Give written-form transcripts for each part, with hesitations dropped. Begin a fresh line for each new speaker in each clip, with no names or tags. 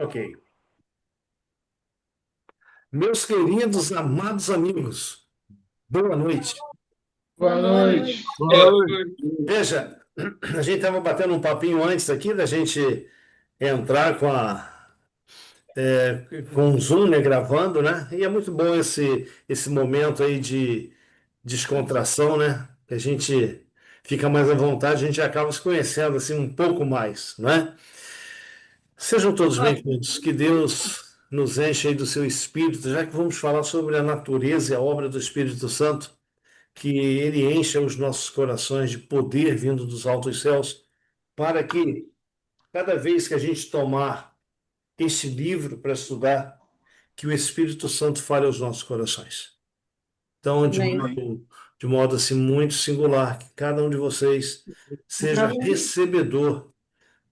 Ok. Meus queridos, amados amigos, boa noite.
Boa
Boa
noite.
noite.
Boa noite.
Veja, a gente estava batendo um papinho antes aqui da gente entrar com o Zoom, né, gravando, né? E é muito bom esse momento aí de descontração, né? Que a gente fica mais à vontade, a gente acaba se conhecendo assim um pouco mais, né? Sejam todos bem-vindos. Que Deus nos enche aí do seu Espírito, já que vamos falar sobre a natureza e a obra do Espírito Santo, que ele encha os nossos corações de poder vindo dos altos céus, para que cada vez que a gente tomar esse livro para estudar, que o Espírito Santo fale aos nossos corações. Então,
Amém.
de modo assim muito singular, que cada um de vocês seja
Amém.
recebedor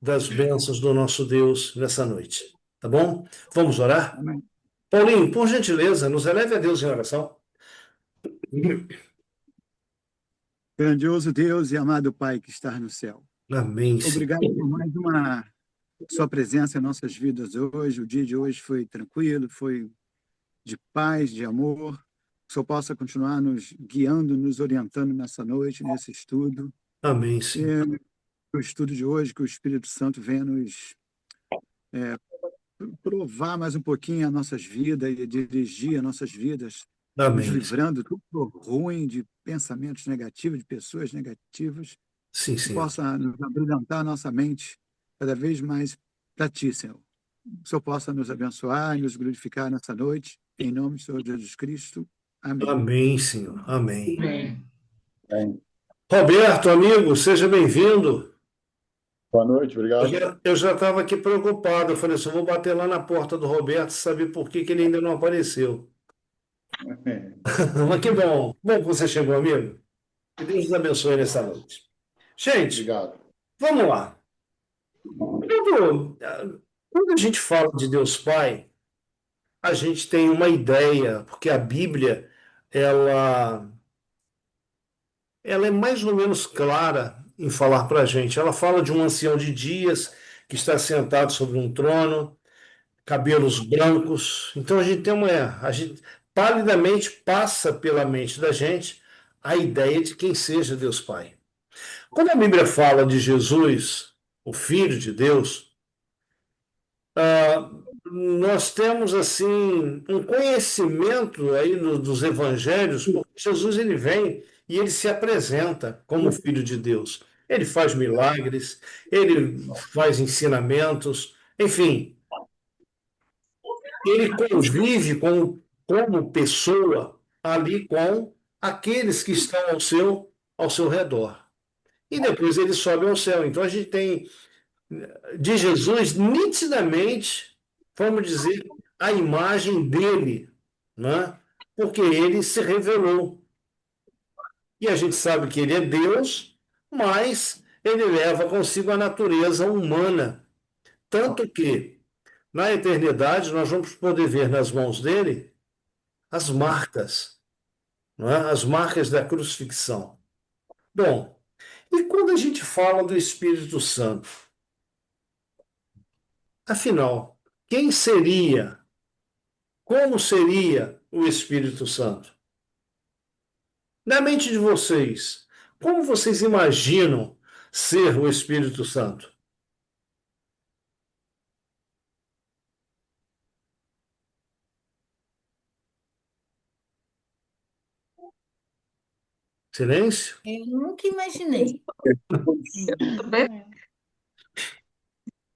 das bênçãos do nosso Deus nessa noite. Tá bom? Vamos orar?
Amém.
Paulinho, por gentileza, nos eleve a Deus em oração.
Grandioso Deus e amado Pai que está no céu.
Amém, Senhor.
Obrigado por mais uma sua presença em nossas vidas hoje. O dia de hoje foi tranquilo, foi de paz, de amor. Que o Senhor possa continuar nos guiando, nos orientando nessa noite, nesse estudo.
Amém,
E
Senhor.
o estudo de hoje, que o Espírito Santo venha nos provar mais um pouquinho as nossas vidas e dirigir as nossas vidas, nos
Amém.
livrando de tudo ruim, de pensamentos negativos, de pessoas negativas,
Sim,
que
Senhor.
possa nos abrilhantar a nossa mente cada vez mais para Ti, Senhor. Que o Senhor possa nos abençoar e nos glorificar nessa noite, em nome do Senhor Jesus Cristo. Amém.
Amém, Senhor. Amém.
Amém.
Roberto, amigo, seja bem-vindo.
Boa noite, obrigado.
Eu já estava aqui preocupado. Eu falei assim, eu vou bater lá na porta do Roberto, saber por que que ele ainda não apareceu. Mas que bom. Bom que você chegou, amigo. Que Deus nos abençoe nessa noite. Gente,
Obrigado.
vamos lá. Quando a gente fala de Deus Pai, a gente tem uma ideia, porque a Bíblia, ela, ela é mais ou menos clara em falar para a gente. Ela fala de um ancião de dias que está sentado sobre um trono, cabelos brancos. Então a gente palidamente passa pela mente da gente a ideia de quem seja Deus Pai. Quando a Bíblia fala de Jesus, o Filho de Deus, nós temos assim um conhecimento aí dos evangelhos, porque Jesus ele vem e ele se apresenta como Filho de Deus. Ele faz milagres, ele faz ensinamentos, enfim, ele convive como pessoa ali com aqueles que estão ao seu redor. E depois ele sobe ao céu. Então a gente tem de Jesus nitidamente, vamos dizer, a imagem dele, né? Porque ele se revelou. E a gente sabe que ele é Deus, mas ele leva consigo a natureza humana. Tanto que, na eternidade, nós vamos poder ver nas mãos dele as marcas, não é? As marcas da crucifixão. Bom, e quando a gente fala do Espírito Santo, afinal, quem seria, como seria o Espírito Santo? Na mente de vocês, como vocês imaginam ser o Espírito Santo? Silêncio?
Eu nunca imaginei.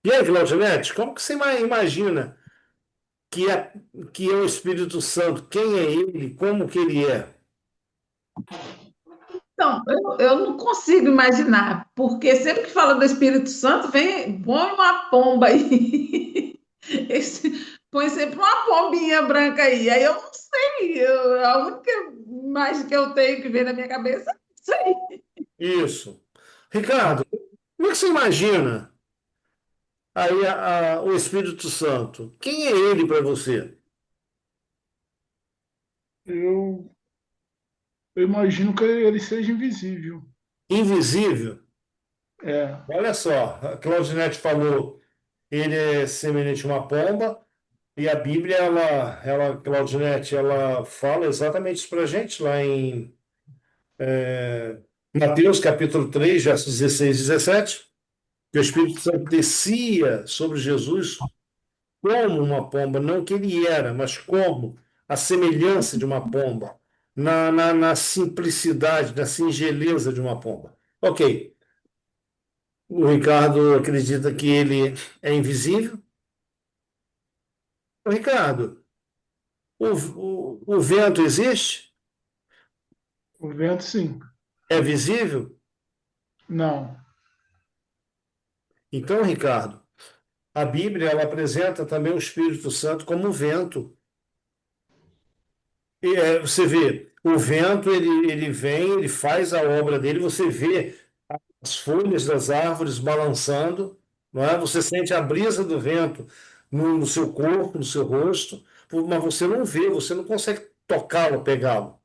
E aí, Claudinete, como que você imagina que é, que é o Espírito Santo? Quem é ele? Como que ele é?
Então, eu não consigo imaginar, porque sempre que fala do Espírito Santo, põe uma pomba aí. Põe sempre uma pombinha branca aí. Aí eu não sei, a única imagem que eu tenho que ver na minha cabeça é isso aí.
Isso. Ricardo, como é que você imagina aí o Espírito Santo? Quem é ele para você?
Eu, eu imagino que ele seja invisível.
Invisível?
É,
Olha só, a Claudinete falou ele é semelhante a uma pomba, e a Bíblia, Claudinete, ela fala exatamente isso para a gente, lá em Mateus capítulo 3 versos 16 e 17, que o Espírito Santo descia sobre Jesus como uma pomba, não que ele era, mas como a semelhança de uma pomba, na simplicidade, na singeleza de uma pomba. Ok, o Ricardo acredita que ele é invisível. Ô, Ricardo, o vento existe?
O vento, sim.
É visível?
Não.
Então, Ricardo, a Bíblia ela apresenta também o Espírito Santo como vento. E, você vê, o vento ele vem, ele faz a obra dele, você vê as folhas das árvores balançando, não é? Você sente a brisa do vento no seu corpo, no seu rosto, mas você não vê, você não consegue tocá-lo, pegá-lo.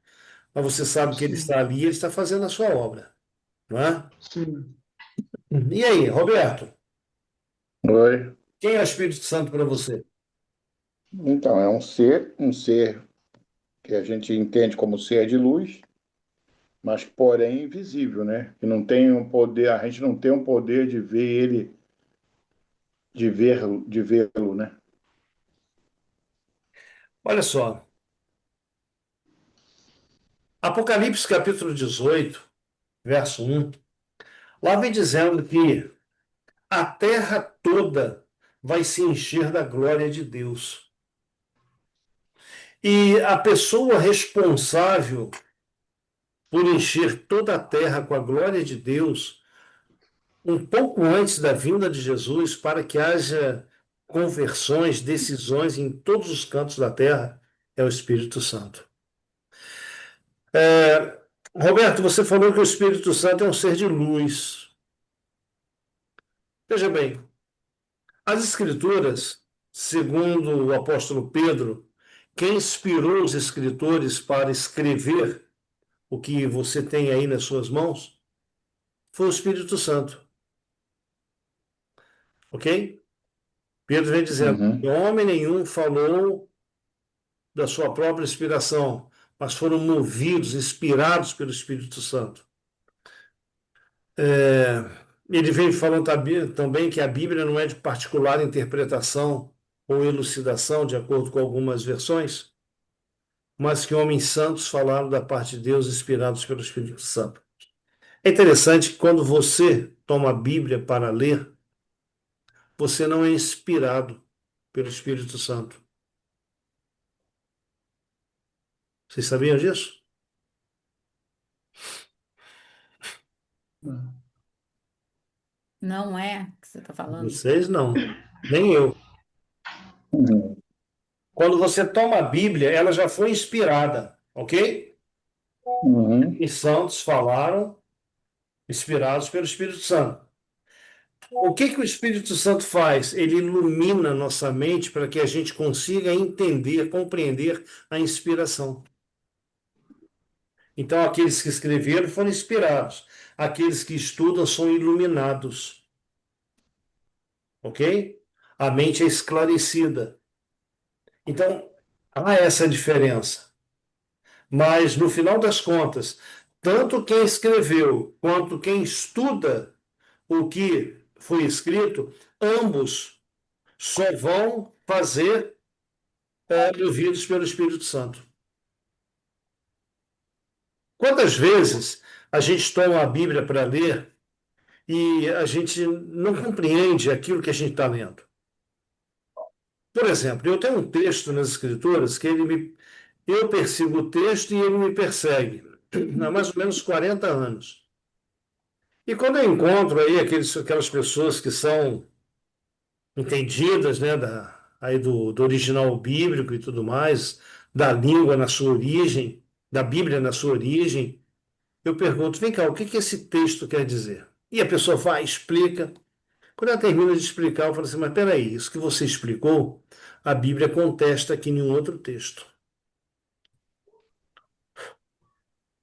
Mas você sabe que ele
Sim,
está ali, ele está fazendo a sua obra, não é?
sim.
E aí, Roberto,
Oi.
quem é o Espírito Santo para você?
Então, é um ser que a gente entende como ser de luz, mas porém invisível, né? Que não tem um poder, a gente não tem um poder de ver ele, de vê-lo, né?
Olha só, Apocalipse capítulo 18, verso 1, lá vem dizendo que a terra toda vai se encher da glória de Deus. E a pessoa responsável por encher toda a terra com a glória de Deus, um pouco antes da vinda de Jesus, para que haja conversões, decisões em todos os cantos da terra, é o Espírito Santo. Roberto, você falou que o Espírito Santo é um ser de luz. Veja bem, as Escrituras, segundo o apóstolo Pedro, quem inspirou os escritores para escrever o que você tem aí nas suas mãos foi o Espírito Santo, ok? Pedro vem dizendo que
Uhum.
homem nenhum falou da sua própria inspiração, mas foram movidos, inspirados pelo Espírito Santo. Ele vem falando também que a Bíblia não é de particular interpretação ou elucidação, de acordo com algumas versões, mas que homens santos falaram da parte de Deus, inspirados pelo Espírito Santo. É interessante que quando você toma a Bíblia para ler, você não é inspirado pelo Espírito Santo. Vocês sabiam disso?
Não.
Não é que você está falando?
Vocês não, nem eu.
Uhum.
Quando você toma a Bíblia, ela já foi inspirada, ok?
Uhum.
E santos falaram, inspirados pelo Espírito Santo. O que que o Espírito Santo faz? Ele ilumina nossa mente para que a gente consiga entender, compreender a inspiração. Então, aqueles que escreveram foram inspirados. Aqueles que estudam são iluminados, ok? A mente é esclarecida. Então, há essa diferença. Mas, no final das contas, tanto quem escreveu quanto quem estuda o que foi escrito, ambos só vão fazer movidos pelo Espírito Santo. Quantas vezes a gente toma a Bíblia para ler e a gente não compreende aquilo que a gente está lendo? Por exemplo, eu tenho um texto nas Escrituras que eu persigo o texto e ele me persegue há mais ou menos 40 anos. E quando eu encontro aí aquelas pessoas que são entendidas, né, aí do original bíblico e tudo mais, da língua na sua origem, da Bíblia na sua origem, eu pergunto, vem cá, o que que esse texto quer dizer? E a pessoa vai, explica. Quando ela termina de explicar, eu falo assim, mas peraí, isso que você explicou, a Bíblia contesta aqui em um outro texto.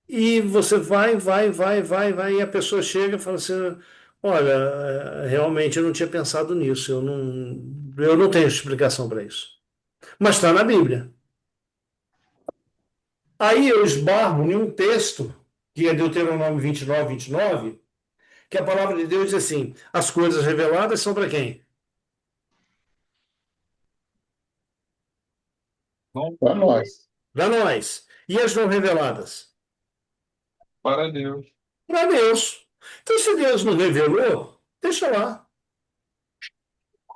E você vai, e a pessoa chega e fala assim, Olha, realmente eu não tinha pensado nisso. Eu não tenho explicação para isso. Mas está na Bíblia. Aí eu esbarro em um texto, que é Deuteronômio 29, que a palavra de Deus diz assim: as coisas reveladas são para quem?
Não
Para nós.
Para nós. E as não reveladas?
para Deus.
Para Deus. Então, se Deus não revelou, deixa lá.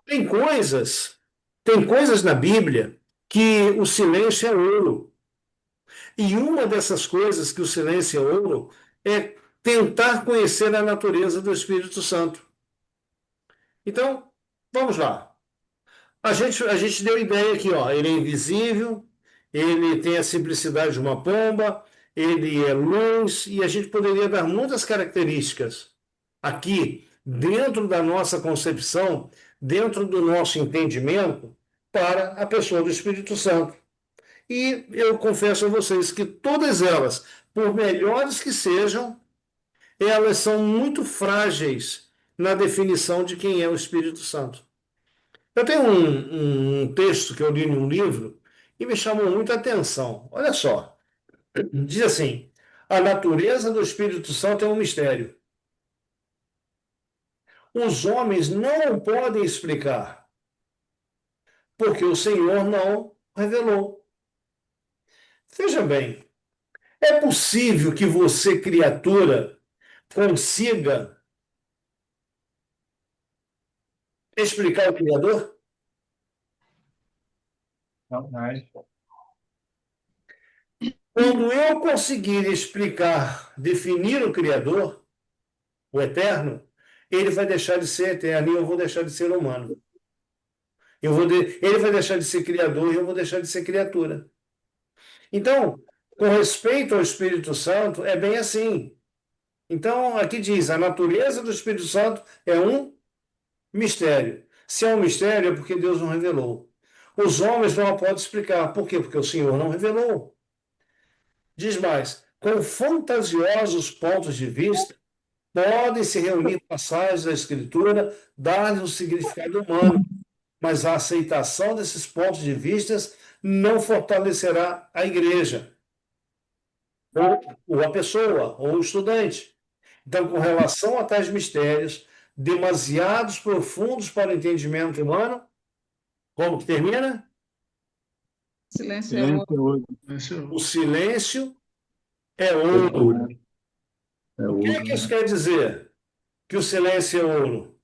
Tem coisas, tem coisas na Bíblia que o silêncio é ouro. E uma dessas coisas que o silêncio é ouro é tentar conhecer a natureza do Espírito Santo. Então, vamos lá. A gente deu ideia aqui, ó. Ele é invisível, ele tem a simplicidade de uma pomba, ele é luz, e a gente poderia dar muitas características aqui, dentro da nossa concepção, dentro do nosso entendimento, para a pessoa do Espírito Santo. E eu confesso a vocês que todas elas, por melhores que sejam, elas são muito frágeis na definição de quem é o Espírito Santo. Eu tenho um texto que eu li em um livro e me chamou muita atenção. Olha só, diz assim: a natureza do Espírito Santo é um mistério. Os homens não o podem explicar, porque o Senhor não revelou. Veja bem, é possível que você, criatura, consiga explicar o Criador?
Jamais.
Quando eu conseguir explicar, definir o Criador, o Eterno, ele vai deixar de ser eterno e eu vou deixar de ser humano. Ele vai deixar de ser criador e eu vou deixar de ser criatura. Então, com respeito ao Espírito Santo, é bem assim. Então, aqui diz: a natureza do Espírito Santo é um mistério. Se é um mistério, é porque Deus não revelou. Os homens não a podem explicar. Por quê? Porque o Senhor não revelou. Diz mais: com fantasiosos pontos de vista, podem se reunir passagens da Escritura, dar-lhes um significado humano, mas a aceitação desses pontos de vista não fortalecerá a igreja, ou a pessoa, ou o estudante. Então, com relação a tais mistérios, demasiados profundos para o entendimento humano, como que termina?
Silêncio é
Silêncio
ouro.
é ouro.
O silêncio é ouro.
É
O que é que isso quer dizer? Que o silêncio é ouro?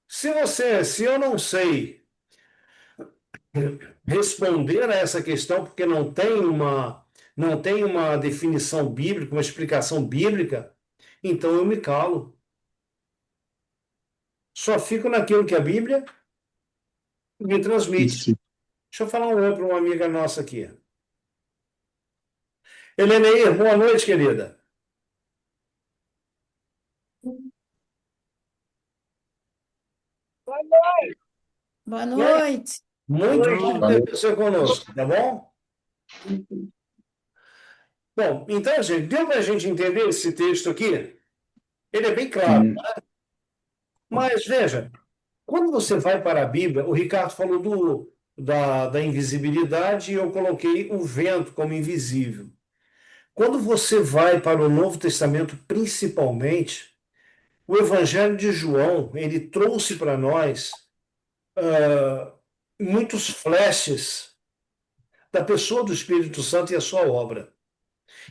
Se eu não sei responder a essa questão, porque não tem uma definição bíblica, uma explicação bíblica, então eu me calo. Só fico naquilo que a Bíblia me transmite. Deixa eu falar um oi para uma amiga nossa aqui. Heleneir, boa noite, querida.
Boa noite.
Muito bom ter
Valeu.
você conosco, tá bom? Bom, então, gente, deu para a gente entender esse texto aqui? Ele é bem claro.
Sim.
Mas, veja, quando você vai para a Bíblia, o Ricardo falou da invisibilidade e eu coloquei o vento como invisível. Quando você vai para o Novo Testamento, principalmente, o Evangelho de João, ele trouxe para nós muitos flashes da pessoa do Espírito Santo e a sua obra.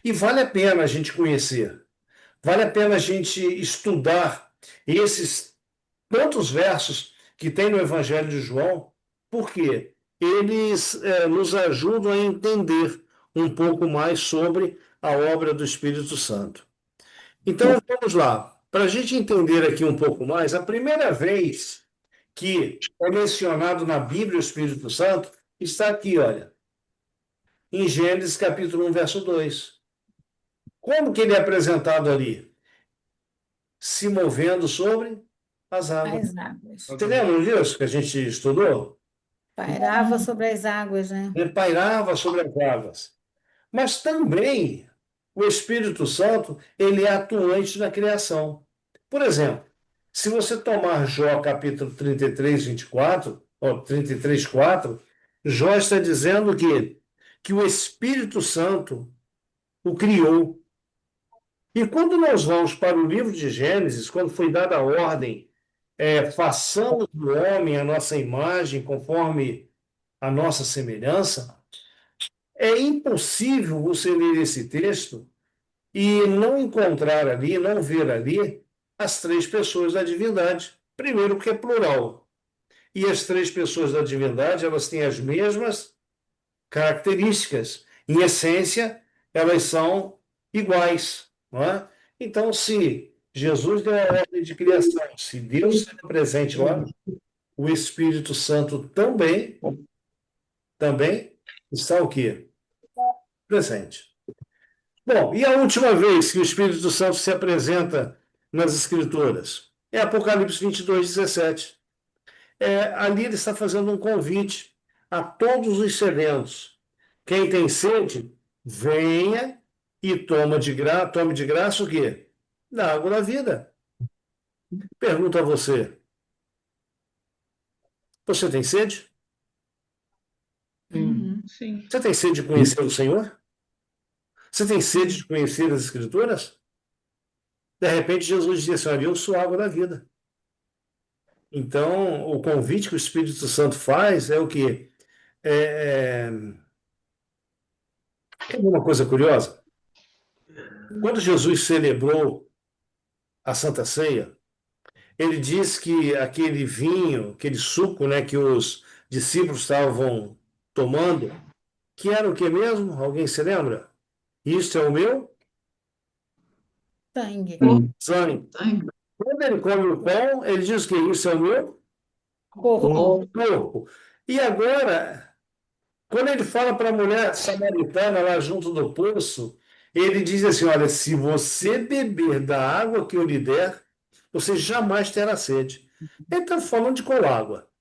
E vale a pena a gente conhecer, vale a pena a gente estudar esses tantos versos que tem no Evangelho de João, porque eles nos ajudam a entender um pouco mais sobre a obra do Espírito Santo. Então, vamos lá. Para a gente entender aqui um pouco mais, a primeira vez que é mencionado na Bíblia o Espírito Santo está aqui, olha, em Gênesis capítulo 1, verso 2. Como que ele é apresentado ali? Se movendo sobre as águas.
As águas.
Você lembra disso que a gente estudou?
Pairava sobre as águas, né?
Ele pairava sobre as águas. Mas também o Espírito Santo, ele é atuante na criação. Por exemplo, se você tomar Jó capítulo 33, 24, ou 33, 4, Jó está dizendo que o Espírito Santo o criou. E quando nós vamos para o livro de Gênesis, quando foi dada a ordem, façamos do homem a nossa imagem, conforme a nossa semelhança, é impossível você ler esse texto e não encontrar ali, não ver ali, as três pessoas da divindade. Primeiro, porque é plural. E as três pessoas da divindade, elas têm as mesmas características. Em essência, elas são iguais, não é? Então, se Jesus deu a ordem de criação, se Deus está presente lá, o Espírito Santo também está o quê? Presente. Bom, e a última vez que o Espírito Santo se apresenta nas Escrituras? É Apocalipse 22, 17. Ali ele está fazendo um convite a todos os sedentos. Quem tem sede, venha e tome de graça o quê? Da água da vida. Pergunto a você: você tem sede?
Sim.
Você tem sede de conhecer o Senhor? Você tem sede de conhecer as Escrituras? De repente, Jesus disse assim: olha, eu sou a água da vida. Então, o convite que o Espírito Santo faz é o quê? Quer ver uma coisa curiosa? Quando Jesus celebrou a Santa Ceia, ele disse que aquele vinho, aquele suco, né, que os discípulos estavam tomando, que era o que mesmo? Alguém se lembra? Isso é o meu
Sangue.
sangue.
Sangue.
Quando ele come o pão, ele diz que isso é o meu
Corpo.
corpo. E agora, quando ele fala para a mulher samaritana lá junto do poço, ele diz assim: olha, se você beber da água que eu lhe der, você jamais terá sede. Ele está falando de qual água?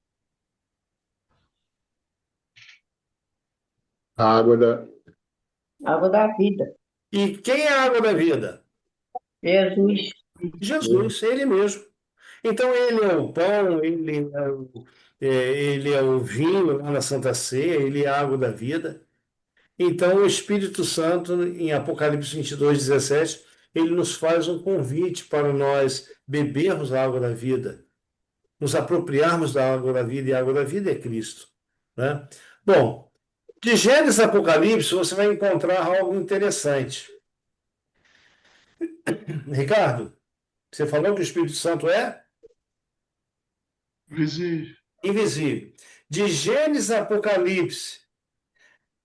A água da.
Água da vida.
E quem é a água da vida?
Jesus.
Jesus, ele mesmo. Então, ele é o pão, ele é o vinho lá na Santa Ceia, ele é a água da vida. Então, o Espírito Santo, em Apocalipse 22, 17, ele nos faz um convite para nós bebermos a água da vida, nos apropriarmos da água da vida, e a água da vida é Cristo, né? Bom, de Gênesis a Apocalipse, você vai encontrar algo interessante. Ricardo, você falou que o Espírito Santo é
Visível.
invisível. De Gênesis a Apocalipse,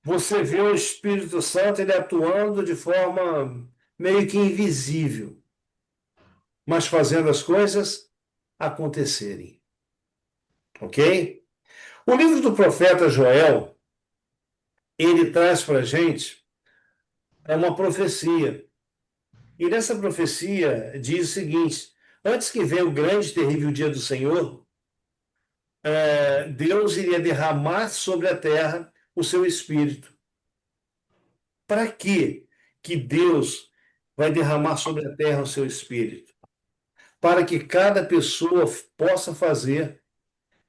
você vê o Espírito Santo ele atuando de forma meio que invisível, mas fazendo as coisas acontecerem. Ok? O livro do profeta Joel, ele traz para a gente uma profecia. E nessa profecia diz o seguinte: antes que venha o grande e terrível dia do Senhor, Deus iria derramar sobre a terra o seu Espírito. Para quê que Deus vai derramar sobre a terra o seu Espírito? Para que cada pessoa possa fazer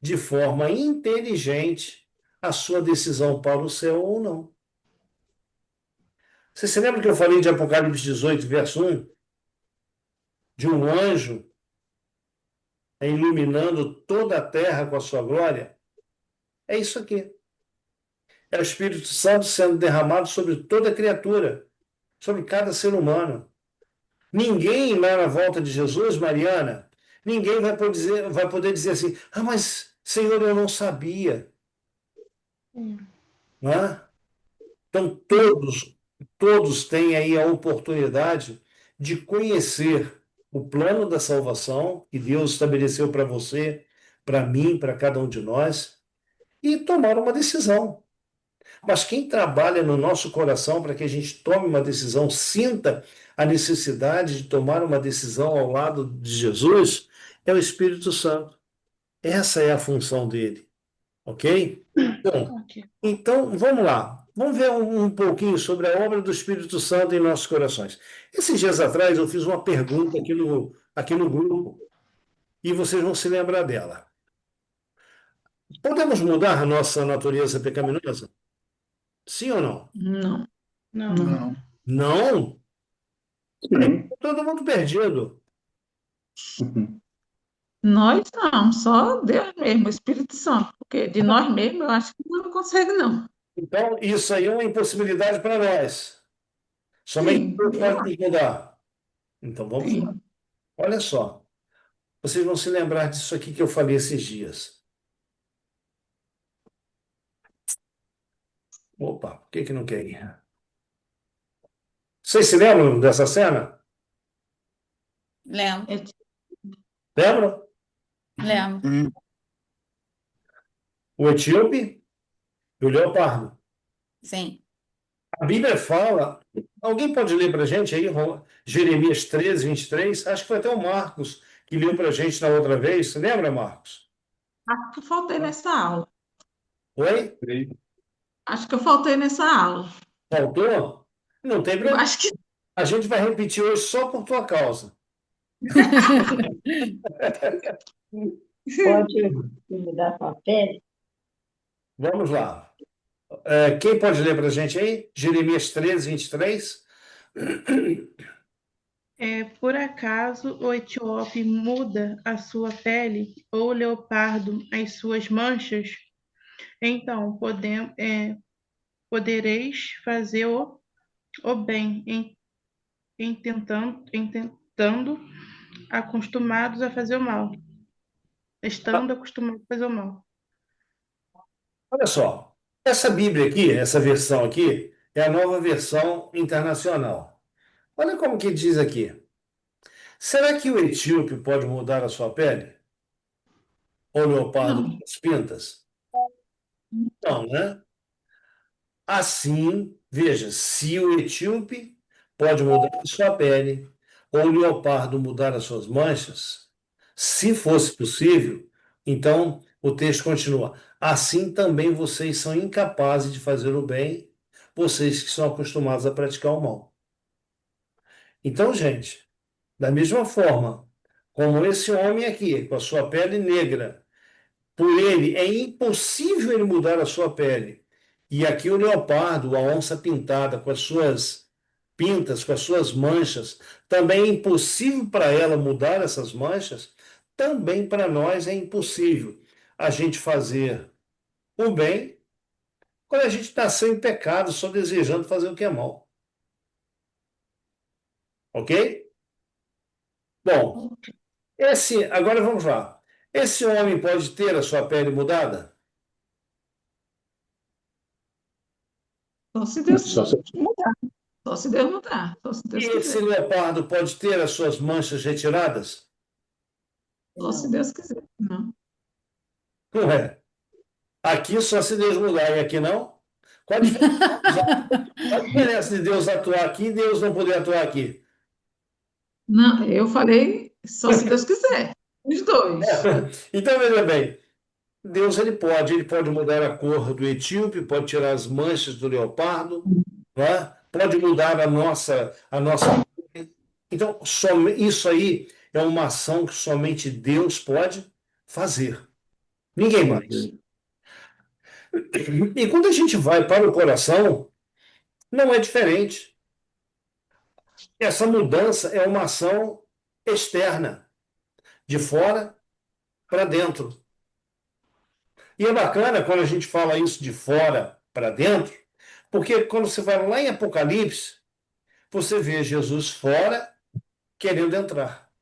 de forma inteligente a sua decisão para o céu ou não. Você se lembra que eu falei de Apocalipse 18, verso 1? De um anjo iluminando toda a terra com a sua glória? É isso aqui. É o Espírito Santo sendo derramado sobre toda criatura, sobre cada ser humano. Ninguém lá na volta de Jesus, Mariana, ninguém vai poder dizer assim: ah, mas Senhor, eu não sabia. Não é? Então, todos têm aí a oportunidade de conhecer o plano da salvação que Deus estabeleceu para você, para mim, para cada um de nós, e tomar uma decisão. Mas quem trabalha no nosso coração para que a gente tome uma decisão, sinta a necessidade de tomar uma decisão ao lado de Jesus, é o Espírito Santo. Essa é a função dele. Ok? Bom, então vamos lá. Vamos ver um pouquinho sobre a obra do Espírito Santo em nossos corações. Esses dias atrás eu fiz uma pergunta aqui no grupo e vocês vão se lembrar dela. Podemos mudar a nossa natureza pecaminosa? Sim ou não?
Não,
Não.
não.
Não?
Sim.
Todo mundo perdido.
Nós não, só Deus mesmo, o Espírito Santo, porque de nós mesmos eu acho que não consegue, não.
Então, isso aí é uma impossibilidade para nós. Somente
Sim,
Deus
eu
pode
acho
nos mudar. Então,
que
vamos lá.
sim.
Olha só. Vocês vão se lembrar disso aqui que eu falei esses dias. Opa, por que que não quer ir? Vocês se lembram dessa cena?
Lembro,
É tipo,
Lembram?
lembro.
O etíope e o leopardo.
Sim.
A Bíblia fala. Alguém pode ler para a gente aí, Jeremias 13, 23? Acho que foi até o Marcos que leu para a gente na outra vez. Você lembra, Marcos?
acho que eu faltei nessa aula.
Oi?
Creio.
Acho que eu faltei nessa aula.
Faltou? Não tem
Eu
problema.
acho que
A gente vai repetir hoje só por tua causa.
Pode me dar papel?
Vamos lá. Quem pode ler para a gente aí? Jeremias 13, 23?
Por acaso o etíope muda a sua pele, ou o leopardo as suas manchas? Então podereis fazer o bem, tentando acostumados a fazer o mal, estando acostumados a fazer o mal.
Olha só. Essa Bíblia aqui, essa versão aqui, é a nova versão internacional. Olha como que diz aqui. Será que o etíope pode mudar a sua pele? Ou o leopardo
não.
as pintas? Não, né? Assim, veja, se o etíope pode mudar a sua pele, ou o leopardo mudar as suas manchas, se fosse possível, então o texto continua. Assim também vocês são incapazes de fazer o bem, vocês que são acostumados a praticar o mal. Então, gente, da mesma forma, como esse homem aqui, com a sua pele negra, por ele é impossível ele mudar a sua pele. E aqui o leopardo, a onça pintada, com as suas pintas, com as suas manchas, também é impossível para ela mudar essas manchas, também para nós é impossível a gente fazer o bem quando a gente está sem pecado, só desejando fazer o que é mal. Ok? Bom, agora vamos lá. Esse homem pode ter a sua pele mudada?
Só se Deus
Só se-
mudar. Só se Deus mudar. Só se
E
Deus
esse
quiser.
leopardo pode ter as suas manchas retiradas?
Só se Deus quiser. Não.
Não é. Aqui só se Deus mudar e aqui não? Qual a diferença, qual a diferença de Deus atuar aqui e Deus não poder atuar aqui?
Não, eu falei só se Deus quiser. Os dois.
Então, veja bem, Deus ele pode mudar a cor do etíope, pode tirar as manchas do leopardo, não é? Pode mudar a nossa. Então, isso aí é uma ação que somente Deus pode fazer. Ninguém mais. E quando a gente vai para o coração, não é diferente. Essa mudança é uma ação externa, de fora para dentro. E é bacana quando a gente fala isso de fora para dentro, porque quando você vai lá em Apocalipse, você vê Jesus fora querendo entrar.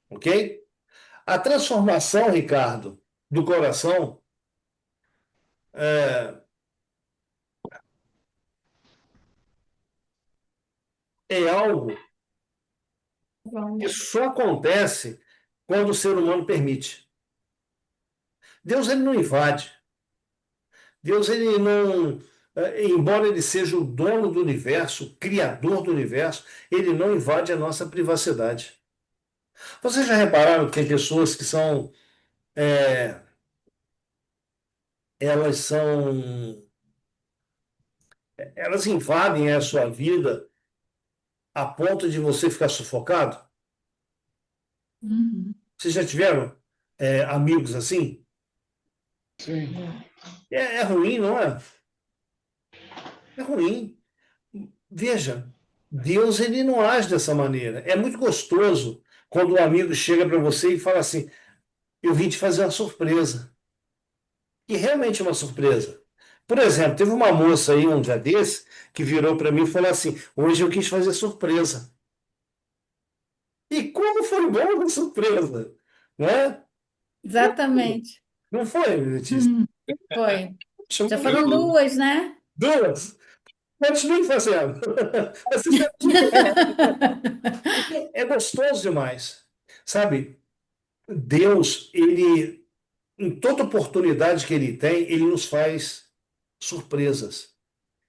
Ok? A transformação, Ricardo, do coração é, é algo que só acontece quando o ser humano permite. Deus ele não invade. Deus ele não, embora ele seja o dono do universo, o criador do universo, ele não invade a nossa privacidade. Vocês já repararam que tem pessoas que são, é, elas são, elas invadem a sua vida a ponto de você ficar sufocado?
Uhum.
Vocês já tiveram amigos assim?
Sim.
É ruim, não é? É ruim. Veja, Deus ele não age dessa maneira. É muito gostoso quando um amigo chega para você e fala assim: eu vim te fazer uma surpresa. E realmente é uma surpresa. Por exemplo, teve uma moça aí um dia desse que virou para mim e falou assim: hoje eu quis fazer surpresa. E como foi bom a surpresa, né?
Exatamente.
Não foi, Letícia?
Uhum.
Foi. Já
Chamou
foram
Eu,
duas, né?
duas. Continue fazendo. Você sabe que é gostoso demais. Sabe, Deus, ele, em toda oportunidade que ele tem, ele nos faz surpresas.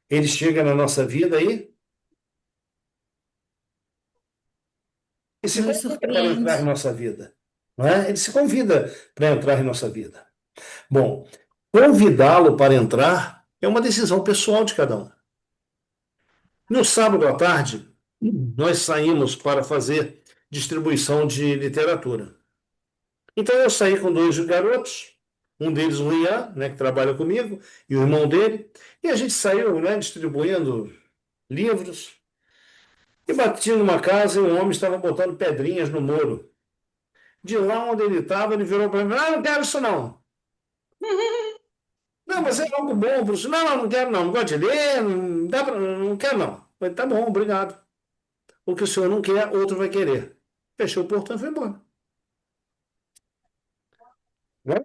Ele chega na nossa vida aí e se
Nos
convida para entrar em
surpreende.
nossa vida. Não é? Ele se convida para entrar em nossa vida. Bom, convidá-lo para entrar é uma decisão pessoal de cada um. No sábado à tarde, nós saímos para fazer distribuição de literatura. Então eu saí com dois garotos, um deles o Ian, né, que trabalha comigo, e o irmão dele, e a gente saiu, né, distribuindo livros, e bati numa casa e um homem estava botando pedrinhas no muro. De lá onde ele estava, ele virou para mim: ah, não quero isso não. Não, mas é algo bom, professor. Não, não quero não, não gosto de ler, não, dá pra, não quero não. Eu falei: tá bom, obrigado. O que o senhor não quer, outro vai querer. Fechou o portão e foi embora. Né?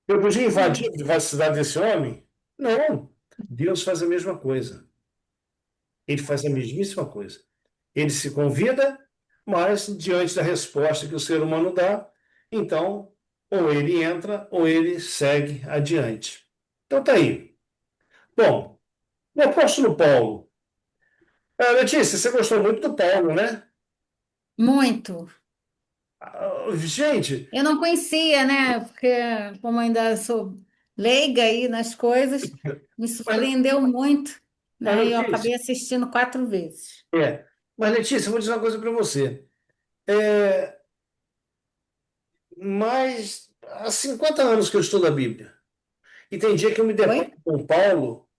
Eu podia invadir a privacidade desse homem? Não. Deus faz a mesma coisa. Ele faz a mesmíssima coisa. Ele se convida, mas diante da resposta que o ser humano dá, então, ou ele entra ou ele segue adiante. Então tá aí. Bom, o apóstolo Paulo. Letícia, você gostou muito do Paulo, né?
Muito.
Gente,
Eu não conhecia, né? Porque como ainda sou leiga aí nas coisas, me
mas,
surpreendeu muito,
mas
né? E eu
Letícia,
acabei assistindo 4 vezes.
mas Letícia, eu vou dizer uma coisa para você. É, Mas há 50 anos que eu estudo a Bíblia. E tem dia que eu me
Oi?
deparo com Paulo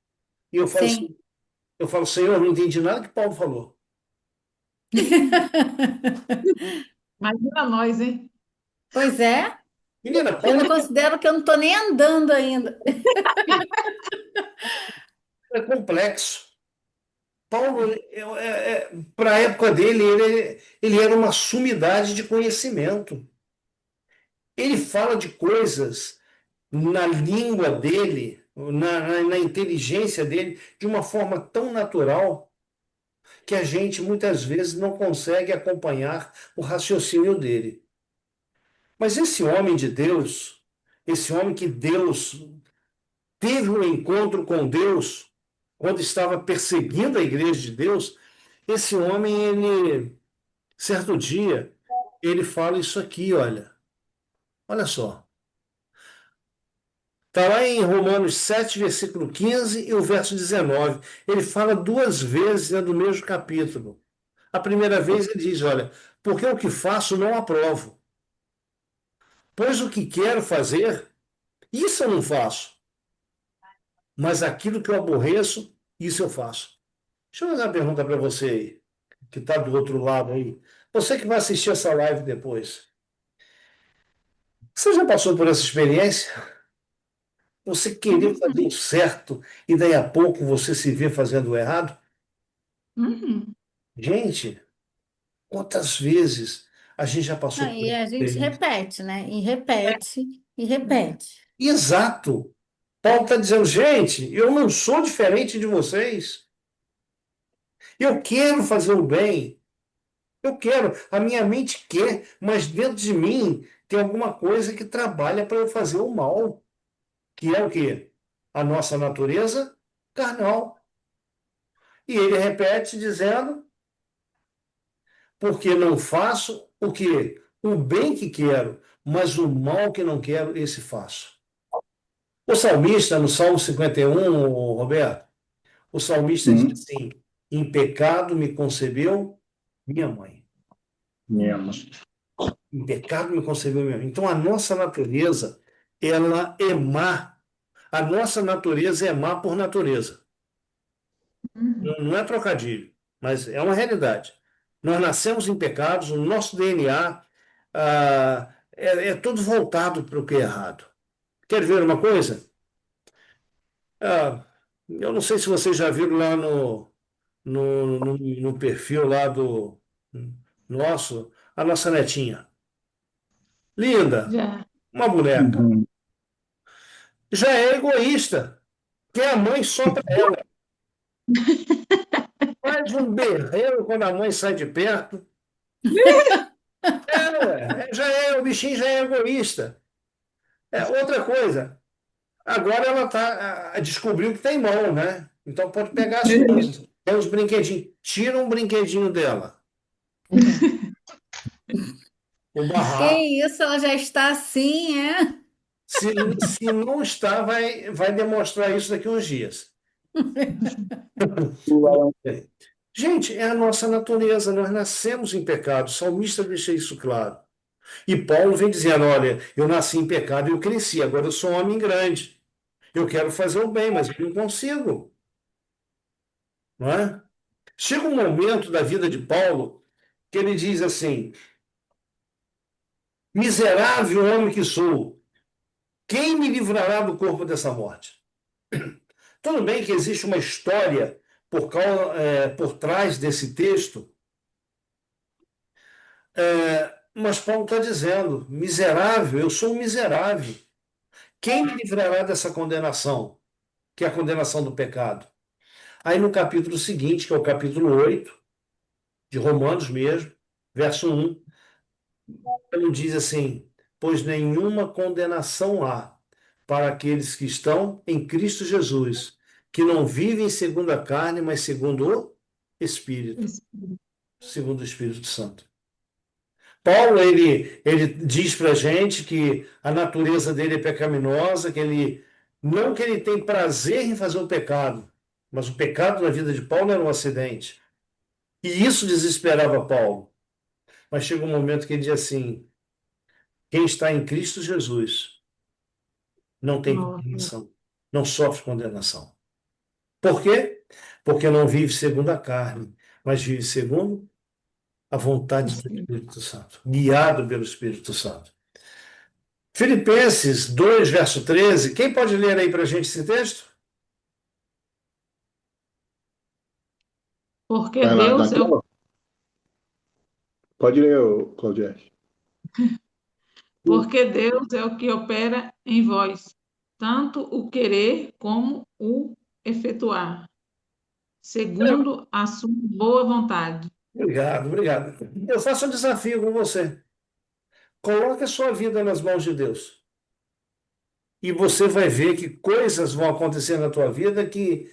e eu falo
Sim.
assim, Senhor, eu não entendi nada que Paulo falou.
Imagina nós, hein?
Pois é,
Menina,
eu
Paulo
me considero que eu não estou nem andando ainda.
é complexo. Paulo, para a época dele, ele era uma sumidade de conhecimento. Ele fala de coisas na língua dele, na inteligência dele, de uma forma tão natural que a gente muitas vezes não consegue acompanhar o raciocínio dele. Mas esse homem de Deus, esse homem que Deus teve um encontro com Deus quando estava perseguindo a igreja de Deus, esse homem, ele, certo dia, ele fala isso aqui, olha só. Está lá em Romanos 7, versículo 15 e o verso 19. Ele fala duas vezes dentro do mesmo capítulo. A primeira vez ele diz: olha, porque o que faço não aprovo, pois o que quero fazer, isso eu não faço, mas aquilo que eu aborreço, isso eu faço. Deixa eu fazer uma pergunta para você aí, que está do outro lado aí. Você que vai assistir essa live depois. Você já passou por essa experiência? Você querer fazer o certo e daí a pouco você se vê fazendo o errado?
Uhum.
Gente, quantas vezes a gente já passou
Ah,
por
e
essa
a gente
experiência?
repete, né? E repete, e repete.
Exato. Paulo está dizendo, gente, eu não sou diferente de vocês. Eu quero fazer o bem. Eu quero. A minha mente quer, mas dentro de mim tem alguma coisa que trabalha para eu fazer o mal, que é o quê? A nossa natureza carnal. E ele repete dizendo, porque não faço o quê? O bem que quero, mas o mal que não quero, esse faço. O salmista, no Salmo 51, Roberto, o salmista diz
Hum,
assim: em pecado me concebeu minha mãe.
minha mãe.
Em pecado me concebeu minha mãe. Então a nossa natureza, ela é má. A nossa natureza é má por natureza. Não é trocadilho, mas é uma realidade. Nós nascemos em pecados, o nosso DNA é todo voltado para o que é errado. Quer ver uma coisa? Ah, eu não sei se vocês já viram lá no perfil lá do nosso, a nossa netinha. Linda,
Já.
uma boneca.
Uhum.
Já é egoísta, quer a mãe só para ela. Faz um berreiro quando a mãe sai de perto. O bichinho já é egoísta. Outra coisa, agora ela descobriu que tem mão, né? Então pode pegar as coisas. Tem os brinquedinhos. Tira um brinquedinho dela. O
Que
barraco.
isso, ela já está assim, é?
Se, se não está, vai demonstrar isso daqui a uns dias. Gente, é a nossa natureza, nós nascemos em pecado. O salmista deixa isso claro. E Paulo vem dizendo: olha, eu nasci em pecado e eu cresci, agora eu sou um homem grande. Eu quero fazer o bem, mas eu não consigo. Não é? Chega um momento da vida de Paulo que ele diz assim: miserável homem que sou, quem me livrará do corpo dessa morte? Tudo bem que existe uma história por trás desse texto, mas Paulo está dizendo: miserável, eu sou um miserável. Quem me livrará dessa condenação, que é a condenação do pecado? Aí no capítulo seguinte, que é o capítulo 8 de Romanos mesmo, verso 1, ele diz assim: pois nenhuma condenação há para aqueles que estão em Cristo Jesus, que não vivem segundo a carne, mas segundo o Espírito, segundo o Espírito Santo. Paulo, ele diz para a gente que a natureza dele é pecaminosa, não que ele tem prazer em fazer o pecado, mas o pecado na vida de Paulo era um acidente. E isso desesperava Paulo. Mas chega um momento que ele diz assim: quem está em Cristo Jesus não tem
Nossa.
condenação, não sofre condenação. Por quê? Porque não vive segundo a carne, mas vive segundo a vontade do Espírito Santo, guiado pelo Espírito Santo. Filipenses 2, verso 13. Quem pode ler aí para a gente esse texto?
Porque
Vai lá,
Deus é o,
Daniel. Pode ler, Claudiete.
porque Deus é o que opera em vós, tanto o querer como o efetuar, segundo a sua boa vontade.
Obrigado, obrigado. Eu faço um desafio com você. Coloque a sua vida nas mãos de Deus. E você vai ver que coisas vão acontecer na tua vida que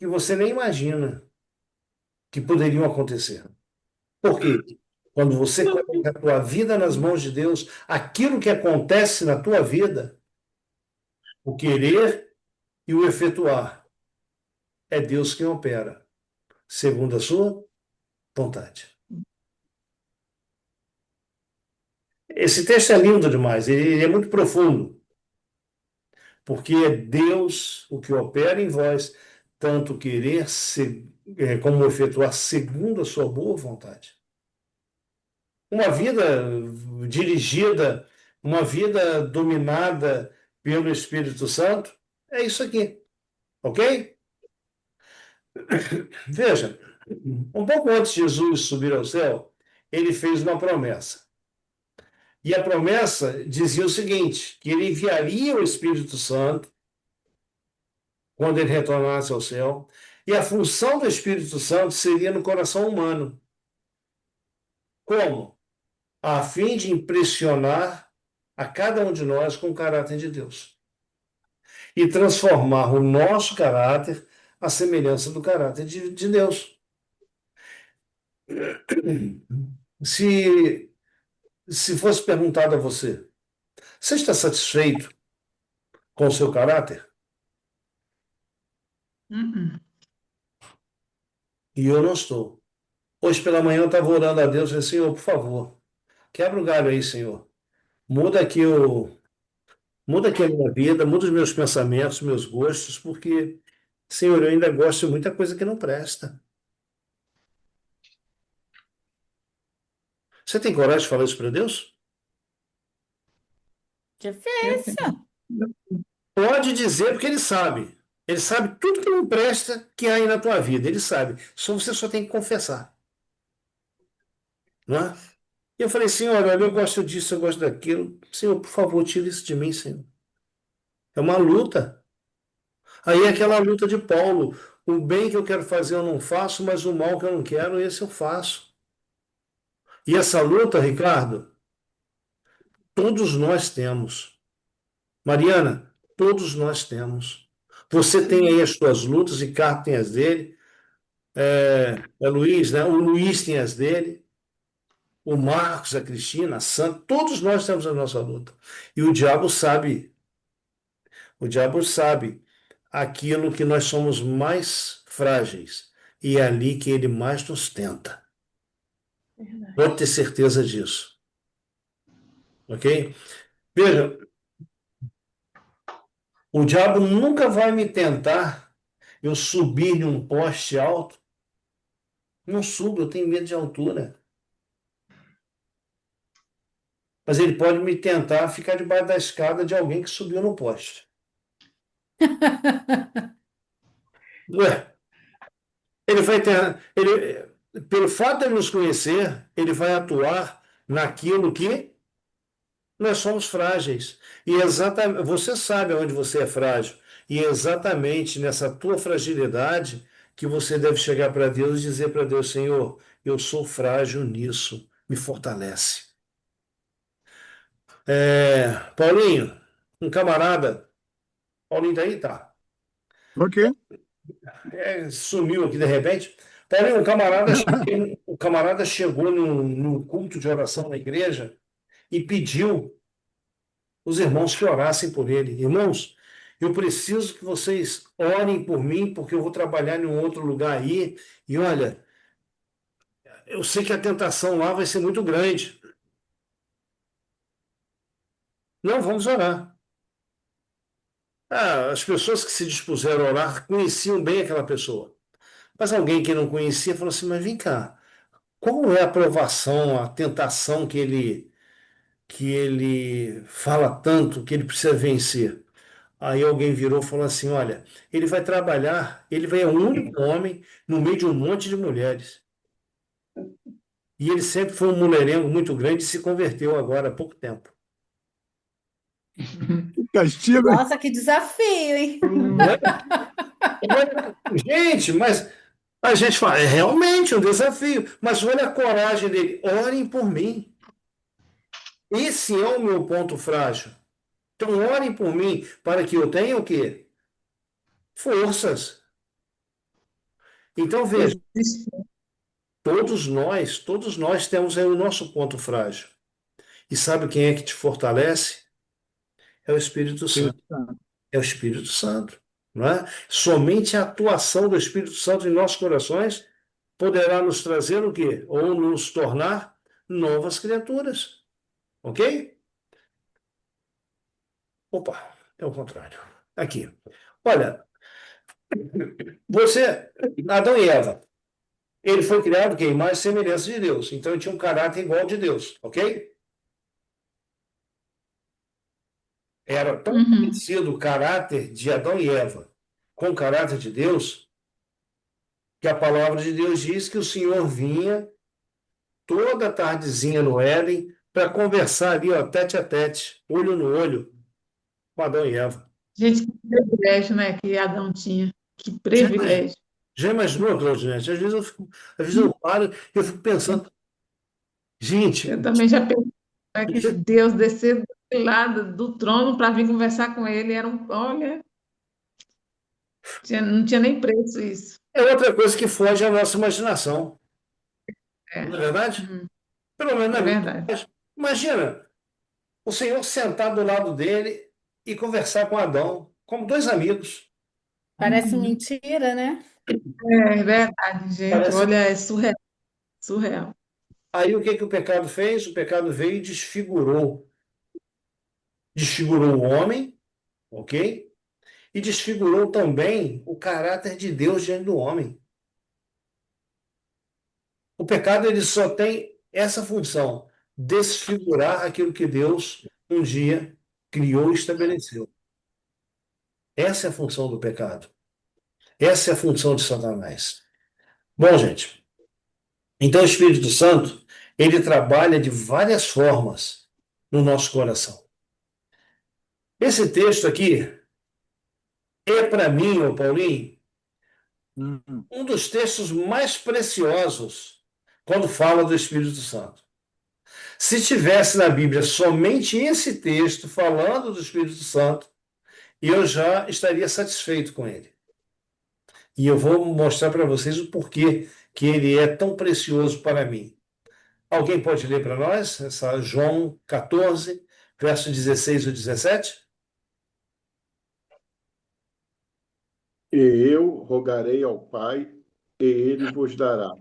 você nem imagina que poderiam acontecer. Por quê? Quando você coloca a tua vida nas mãos de Deus, aquilo que acontece na tua vida, o querer e o efetuar, é Deus quem opera, segundo a sua vontade. Esse texto é lindo demais, ele é muito profundo, porque é Deus o que opera em vós, tanto querer como efetuar segundo a sua boa vontade. Uma vida dirigida, uma vida dominada pelo Espírito Santo, é isso aqui, ok? Veja, um pouco antes de Jesus subir ao céu, ele fez uma promessa. E a promessa dizia o seguinte: que ele enviaria o Espírito Santo quando ele retornasse ao céu, e a função do Espírito Santo seria no coração humano. Como? A fim de impressionar a cada um de nós com o caráter de Deus e transformar o nosso caráter à semelhança do caráter de Deus. Se, se fosse perguntado a você: você está satisfeito com o seu caráter?
Uh-uh.
E eu não estou. Hoje pela manhã eu estava orando a Deus e falei: Senhor, por favor, quebra o galho aí, Senhor. Muda aqui o, muda aqui a minha vida, muda os meus pensamentos, meus gostos, porque, Senhor, eu ainda gosto de muita coisa que não presta. Você tem coragem de falar isso para Deus?
Eu tenho.
Difícil.
Pode dizer, porque ele sabe. Ele sabe tudo que não presta que há aí na tua vida. Ele sabe. Só você só tem que confessar, não é? E eu falei, Senhor, olha, eu gosto disso, eu gosto daquilo. Senhor, por favor, tira isso de mim, Senhor. É uma luta. Aí é aquela luta de Paulo. O bem que eu quero fazer eu não faço, mas o mal que eu não quero, esse eu faço. E essa luta, Ricardo, todos nós temos. Mariana, todos nós temos. Você tem aí as suas lutas, Ricardo tem as dele, é Luiz, né? O Luiz tem as dele, o Marcos, a Cristina, a Sandra, todos nós temos a nossa luta. E o diabo sabe aquilo que nós somos mais frágeis. E é ali que ele mais nos tenta.
Verdade.
Pode ter certeza disso. Ok? Veja, o diabo nunca vai me tentar eu subir em um poste alto. Não subo, eu tenho medo de altura. Mas ele pode me tentar ficar debaixo da escada de alguém que subiu no poste. Ué, ele vai ter, pelo fato de ele nos conhecer, ele vai atuar naquilo que nós somos frágeis. E exatamente, você sabe onde você é frágil. E é exatamente nessa tua fragilidade que você deve chegar para Deus e dizer para Deus, Senhor, eu sou frágil nisso, me fortalece. Paulinho, um camarada, Paulinho tá aí? Tá.
Ok.
Sumiu aqui de repente. Paulinho, o camarada chegou num culto de oração na igreja e pediu os irmãos que orassem por ele. Irmãos, eu preciso que vocês orem por mim, porque eu vou trabalhar em um outro lugar aí. E olha, eu sei que a tentação lá vai ser muito grande. Não, vamos orar. As pessoas que se dispuseram a orar conheciam bem aquela pessoa. Mas alguém que não conhecia falou assim: mas vem cá, qual é a provação, a tentação que ele fala tanto que ele precisa vencer? Aí alguém virou e falou assim: olha, ele vai trabalhar, ele vai é o único homem no meio de um monte de mulheres. E ele sempre foi um mulherengo muito grande e se converteu agora há pouco tempo.
Que castigo, hein?
Nossa, que desafio, hein?
Não é? Gente, mas a gente fala, é realmente um desafio, mas olha a coragem dele. Orem por mim. Esse é o meu ponto frágil. Então, orem por mim para que eu tenha o quê? Forças. Então, veja, todos nós temos aí o nosso ponto frágil. E sabe quem é que te fortalece? É o Espírito Santo.
Espírito Santo.
É o Espírito Santo, não é? Somente a atuação do Espírito Santo em nossos corações poderá nos trazer o quê? Ou nos tornar novas criaturas. Ok? Opa, é o contrário. Aqui. Olha, Adão e Eva, ele foi criado que imagem e semelhança de Deus. Então ele tinha um caráter igual ao de Deus, ok? Era tão
Uhum.
parecido o caráter de Adão e Eva com o caráter de Deus, que a palavra de Deus diz que o Senhor vinha toda tardezinha no Éden para conversar ali, ó, tete a tete, olho no olho, com Adão e Eva.
Gente, que privilégio, né, que Adão tinha. Que
Já imaginou,
privilégio.
já imaginou, Claudinete? Às vezes eu paro, eu fico pensando, gente,
Eu também já pensei, né, que Deus descer lá do trono para vir conversar com ele. Olha, não tinha nem preço isso.
é outra coisa que foge à nossa imaginação,
É,
não é verdade?
uhum,
Pelo menos na
é
minha.
verdade.
Imagina o Senhor sentar do lado dele e conversar com Adão, como dois amigos.
Parece mentira, né?
É verdade, gente.
Parece.
Olha, é surreal, surreal.
Aí o que que o pecado fez? O pecado veio e desfigurou. Desfigurou o homem, ok? E desfigurou também o caráter de Deus diante do homem. O pecado ele só tem essa função, desfigurar aquilo que Deus um dia criou e estabeleceu. Essa é a função do pecado. Essa é a função de Satanás. Bom, gente, então o Espírito Santo, ele trabalha de várias formas no nosso coração. Esse texto aqui é para mim, ô Paulinho,
Hum.
um dos textos mais preciosos quando fala do Espírito Santo. Se tivesse na Bíblia somente esse texto falando do Espírito Santo, eu já estaria satisfeito com ele. E eu vou mostrar para vocês o porquê que ele é tão precioso para mim. Alguém pode ler para nós essa João 14, verso 16 ou 17?
E eu rogarei ao Pai, e ele vos dará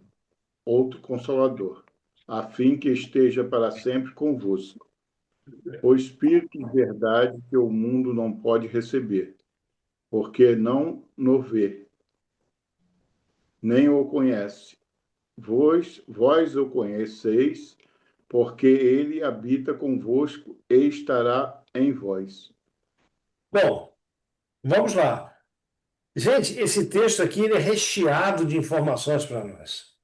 outro Consolador, a fim que esteja para sempre convosco. O Espírito de verdade que o mundo não pode receber, porque não o vê, nem o conhece. Vós o conheceis, porque ele habita convosco e estará em vós.
Bom, vamos lá. Gente, esse texto aqui ele é recheado de informações para nós.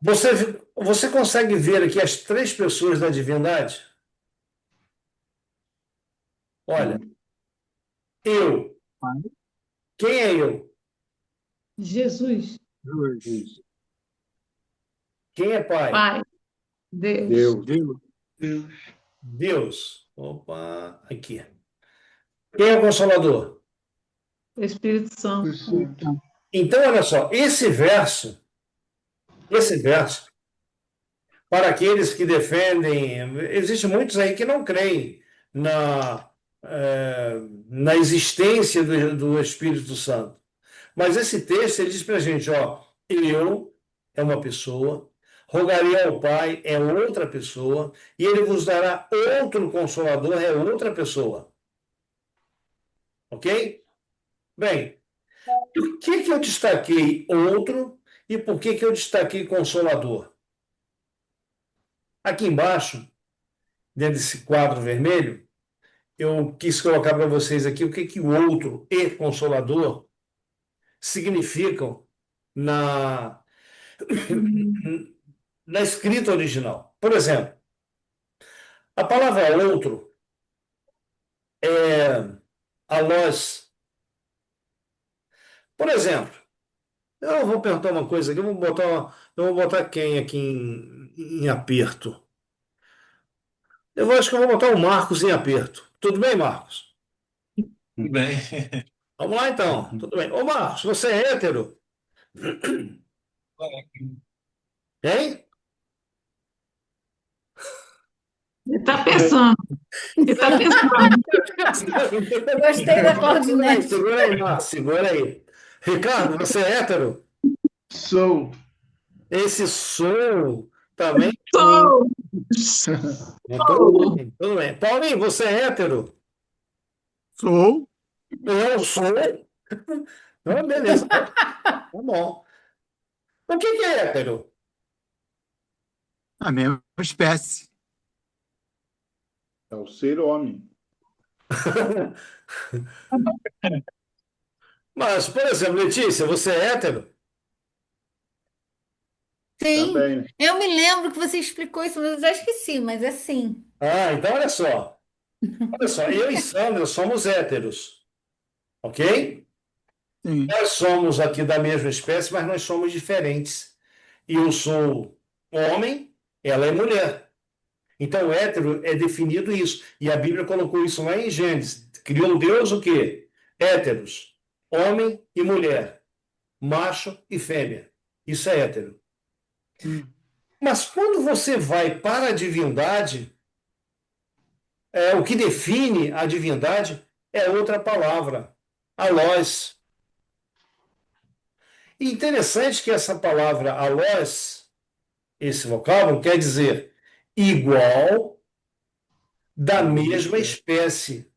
Você consegue ver aqui as três pessoas da divindade? Olha, eu. Quem é eu?
Jesus,
Deus.
Quem é pai?
Pai, Deus,
Deus,
Deus.
Deus.
Deus. Opa, aqui. Quem é o Consolador?
Espírito Santo.
Então, olha só, esse verso, para aqueles que defendem, existem muitos aí que não creem na existência do Espírito Santo. Mas esse texto, ele diz para a gente, ó, eu é uma pessoa, rogarei ao Pai é outra pessoa, e ele vos dará outro Consolador, é outra pessoa. Ok? Bem, por que que eu destaquei outro e por que que eu destaquei Consolador? Aqui embaixo, dentro desse quadro vermelho, eu quis colocar para vocês aqui o que que o outro e Consolador significam na, na escrita original. Por exemplo, a palavra outro é alós. Por exemplo, eu vou perguntar uma coisa aqui, eu vou botar quem aqui em aperto? Eu acho que eu vou botar o Marcos em aperto. Tudo bem, Marcos?
Tudo bem.
Vamos lá então. Tudo bem. Ô, Marcos, você é hétero? Hein?
Ele está pensando. Ele está pensando.
Gostei da Claudinete.
Segura aí, Marcos, segura aí. Ricardo, você é hétero?
Sou.
Esse som também.
Sou.
Tudo bem, tudo bem. Paulinho, você é hétero?
Sou.
Eu sou. Então, beleza. Tá bom. O que que é hétero?
A mesma espécie.
é o ser homem.
Mas, por exemplo, Letícia, você é hétero?
Sim,
Também.
eu me lembro que você explicou isso, mas eu já esqueci, mas é sim.
Ah, então olha só. Olha só, eu e Sandra somos héteros, ok?
Sim.
Nós somos aqui da mesma espécie, mas nós somos diferentes. Eu sou homem, ela é mulher. Então, hétero é definido isso. E a Bíblia colocou isso lá em Gênesis. Criou Deus o quê? Héteros, homem e mulher, macho e fêmea. Isso é hétero. Mas quando você vai para a divindade, o que define a divindade é outra palavra, alós. E interessante que essa palavra alós, esse vocábulo, quer dizer igual, da mesma espécie.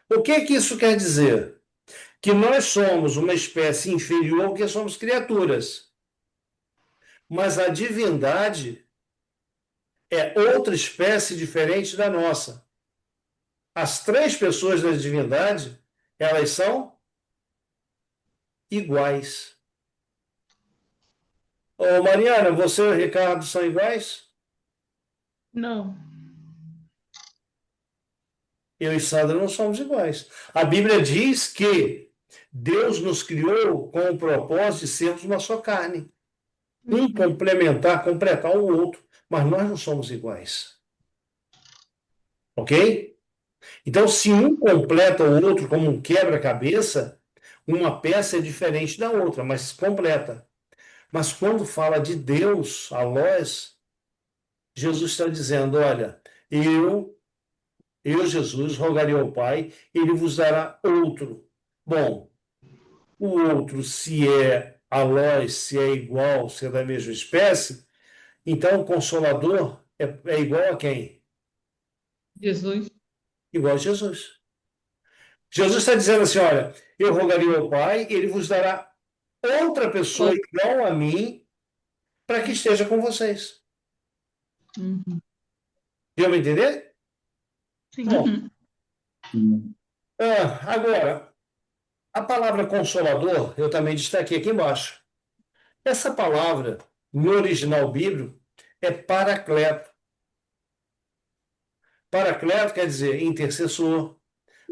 O que que isso quer dizer? Que nós somos uma espécie inferior porque somos criaturas. Mas a divindade é outra espécie diferente da nossa. As três pessoas da divindade, elas são iguais. Ô, Mariana, você e o Ricardo são iguais?
Não.
Eu e Sandra não somos iguais. A Bíblia diz que Deus nos criou com o propósito de sermos uma só carne. Um complementar, completar o outro. Mas nós não somos iguais. Ok? Então, se um completa o outro como um quebra-cabeça, uma peça é diferente da outra, mas completa. Mas quando fala de Deus, a nós, Jesus está dizendo: olha, eu, Jesus, rogarei ao Pai, ele vos dará outro. Bom, o outro, se é alós, se é igual, se é da mesma espécie, então o Consolador é igual a quem?
Jesus.
Igual a Jesus. Jesus está dizendo assim: olha, eu rogarei ao Pai, ele vos dará outra pessoa igual a mim para que esteja com vocês.
Uhum.
Deu para entender?
Sim.
Bom, agora, a palavra consolador, eu também destaquei aqui embaixo. Essa palavra, no original bíblico, é paracleto. Paracleto quer dizer intercessor,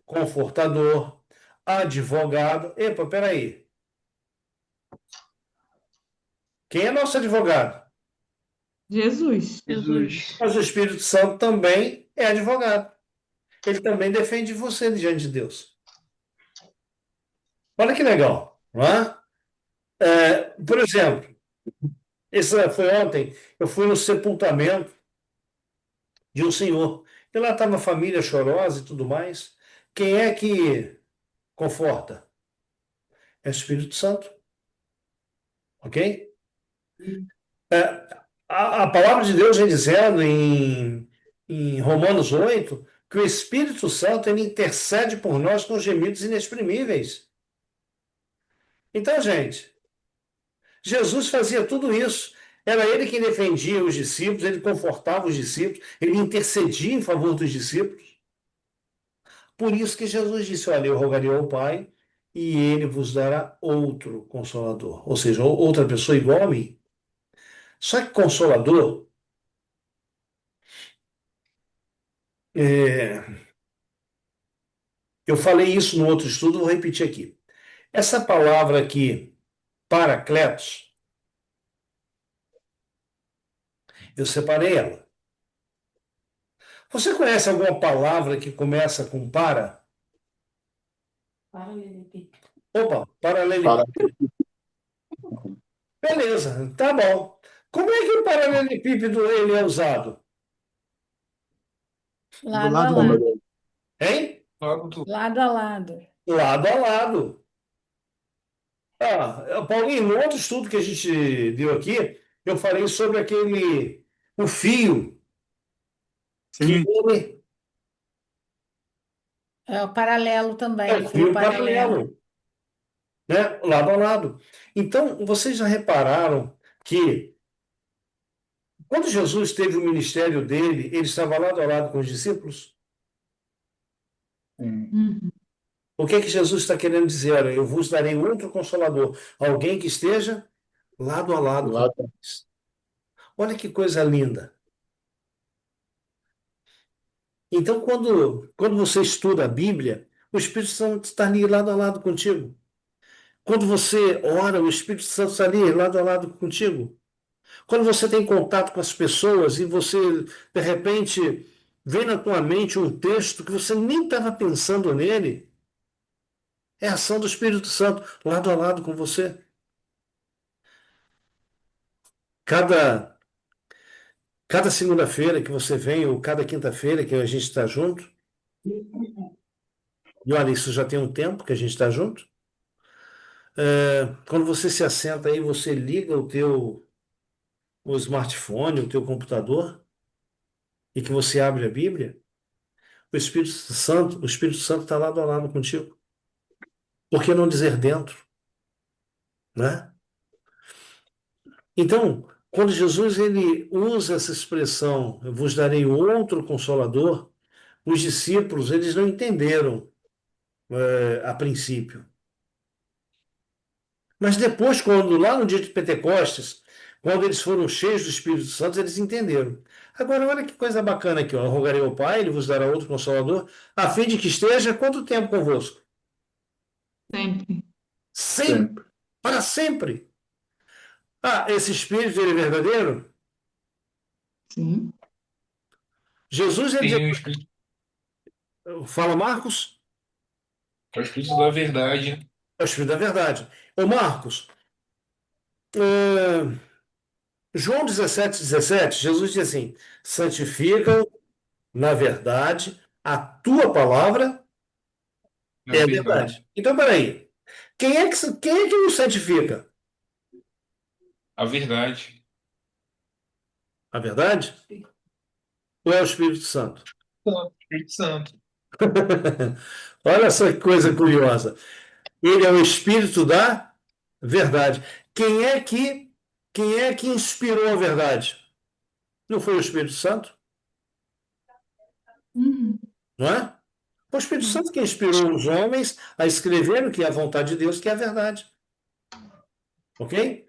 confortador, advogado. Epa, peraí. Quem é nosso advogado?
Jesus.
Jesus.
Mas o Espírito Santo também é advogado. Ele também defende você diante de Deus. Olha que legal, não é? Por exemplo, esse foi ontem, eu fui no sepultamento de um senhor. E lá estava a família chorosa e tudo mais. Quem é que conforta? É o Espírito Santo. Ok? É, a palavra de Deus vem dizendo em Romanos 8 que o Espírito Santo ele intercede por nós com gemidos inexprimíveis. Então, gente, Jesus fazia tudo isso. Era ele quem defendia os discípulos, ele confortava os discípulos, ele intercedia em favor dos discípulos. Por isso que Jesus disse: olha, eu rogarei ao Pai e ele vos dará outro consolador. Ou seja, outra pessoa igual a mim. Só que consolador, é, eu falei isso no outro estudo, vou repetir aqui. Essa palavra aqui, paracletos, eu separei ela. Você conhece alguma palavra que começa com para?
Paralelepípedo.
Opa, paralelepípedo. Beleza, tá bom. Como é que o paralelepípedo ele é usado?
Do
Lado a
lado do
lado.
Hein?
Lado a lado.
Lado a lado. Paulinho, no outro estudo que a gente deu aqui, eu falei sobre o fio que
Sim,
ele
É o paralelo também,
é
o
o
fio
fio
paralelo.
paralelo, né? Lado a lado. Então, vocês já repararam que quando Jesus teve o ministério dele, ele estava lado a lado com os discípulos?
Uhum.
O que é que Jesus está querendo dizer? Olha, eu vos darei outro consolador, alguém que esteja lado a lado com vocês. Olha que coisa linda. Então, quando você estuda a Bíblia, o Espírito Santo está ali lado a lado contigo. Quando você ora, o Espírito Santo está ali lado a lado contigo. Quando você tem contato com as pessoas e você, de repente, vem na tua mente um texto que você nem estava pensando nele, é a ação do Espírito Santo lado a lado com você. Cada, cada segunda-feira que você vem, ou cada quinta-feira que a gente está junto, e olha, isso já tem um tempo que a gente está junto, Quando você se assenta aí, você liga o smartphone, o teu computador, e que você abre a Bíblia, o Espírito Santo está lado a lado contigo. Por que não dizer dentro, né? Então, quando Jesus ele usa essa expressão, eu vos darei outro consolador, os discípulos eles não entenderam a princípio. Mas depois, quando lá no dia de Pentecostes, quando eles foram cheios do Espírito Santo, eles entenderam. Agora, olha que coisa bacana aqui, ó. Eu rogarei ao Pai, ele vos dará outro consolador, a fim de que esteja quanto tempo convosco?
Sempre.
Sempre,
Sempre.
para sempre. Ah, esse Espírito ele é verdadeiro?
Sim.
Jesus ia
Sim,
dizer,
o Espírito,
fala Marcos,
é o Espírito da verdade.
é o Espírito da verdade. Ô Marcos, eh, João 17:17, Jesus diz assim: santifica-o na verdade, a tua palavra
É
é
a
a
verdade.
verdade. Então, peraí. Quem é que nos santifica?
A verdade.
A verdade? Ou é o Espírito Santo?
Santo, Espírito Santo.
Olha só que coisa curiosa. Ele é o Espírito da verdade. Quem é que, quem é que inspirou a verdade? Não foi o Espírito Santo,
Uhum.
não é? Foi o Espírito Santo que inspirou os homens a escrever o que é a vontade de Deus, que é a verdade. Ok?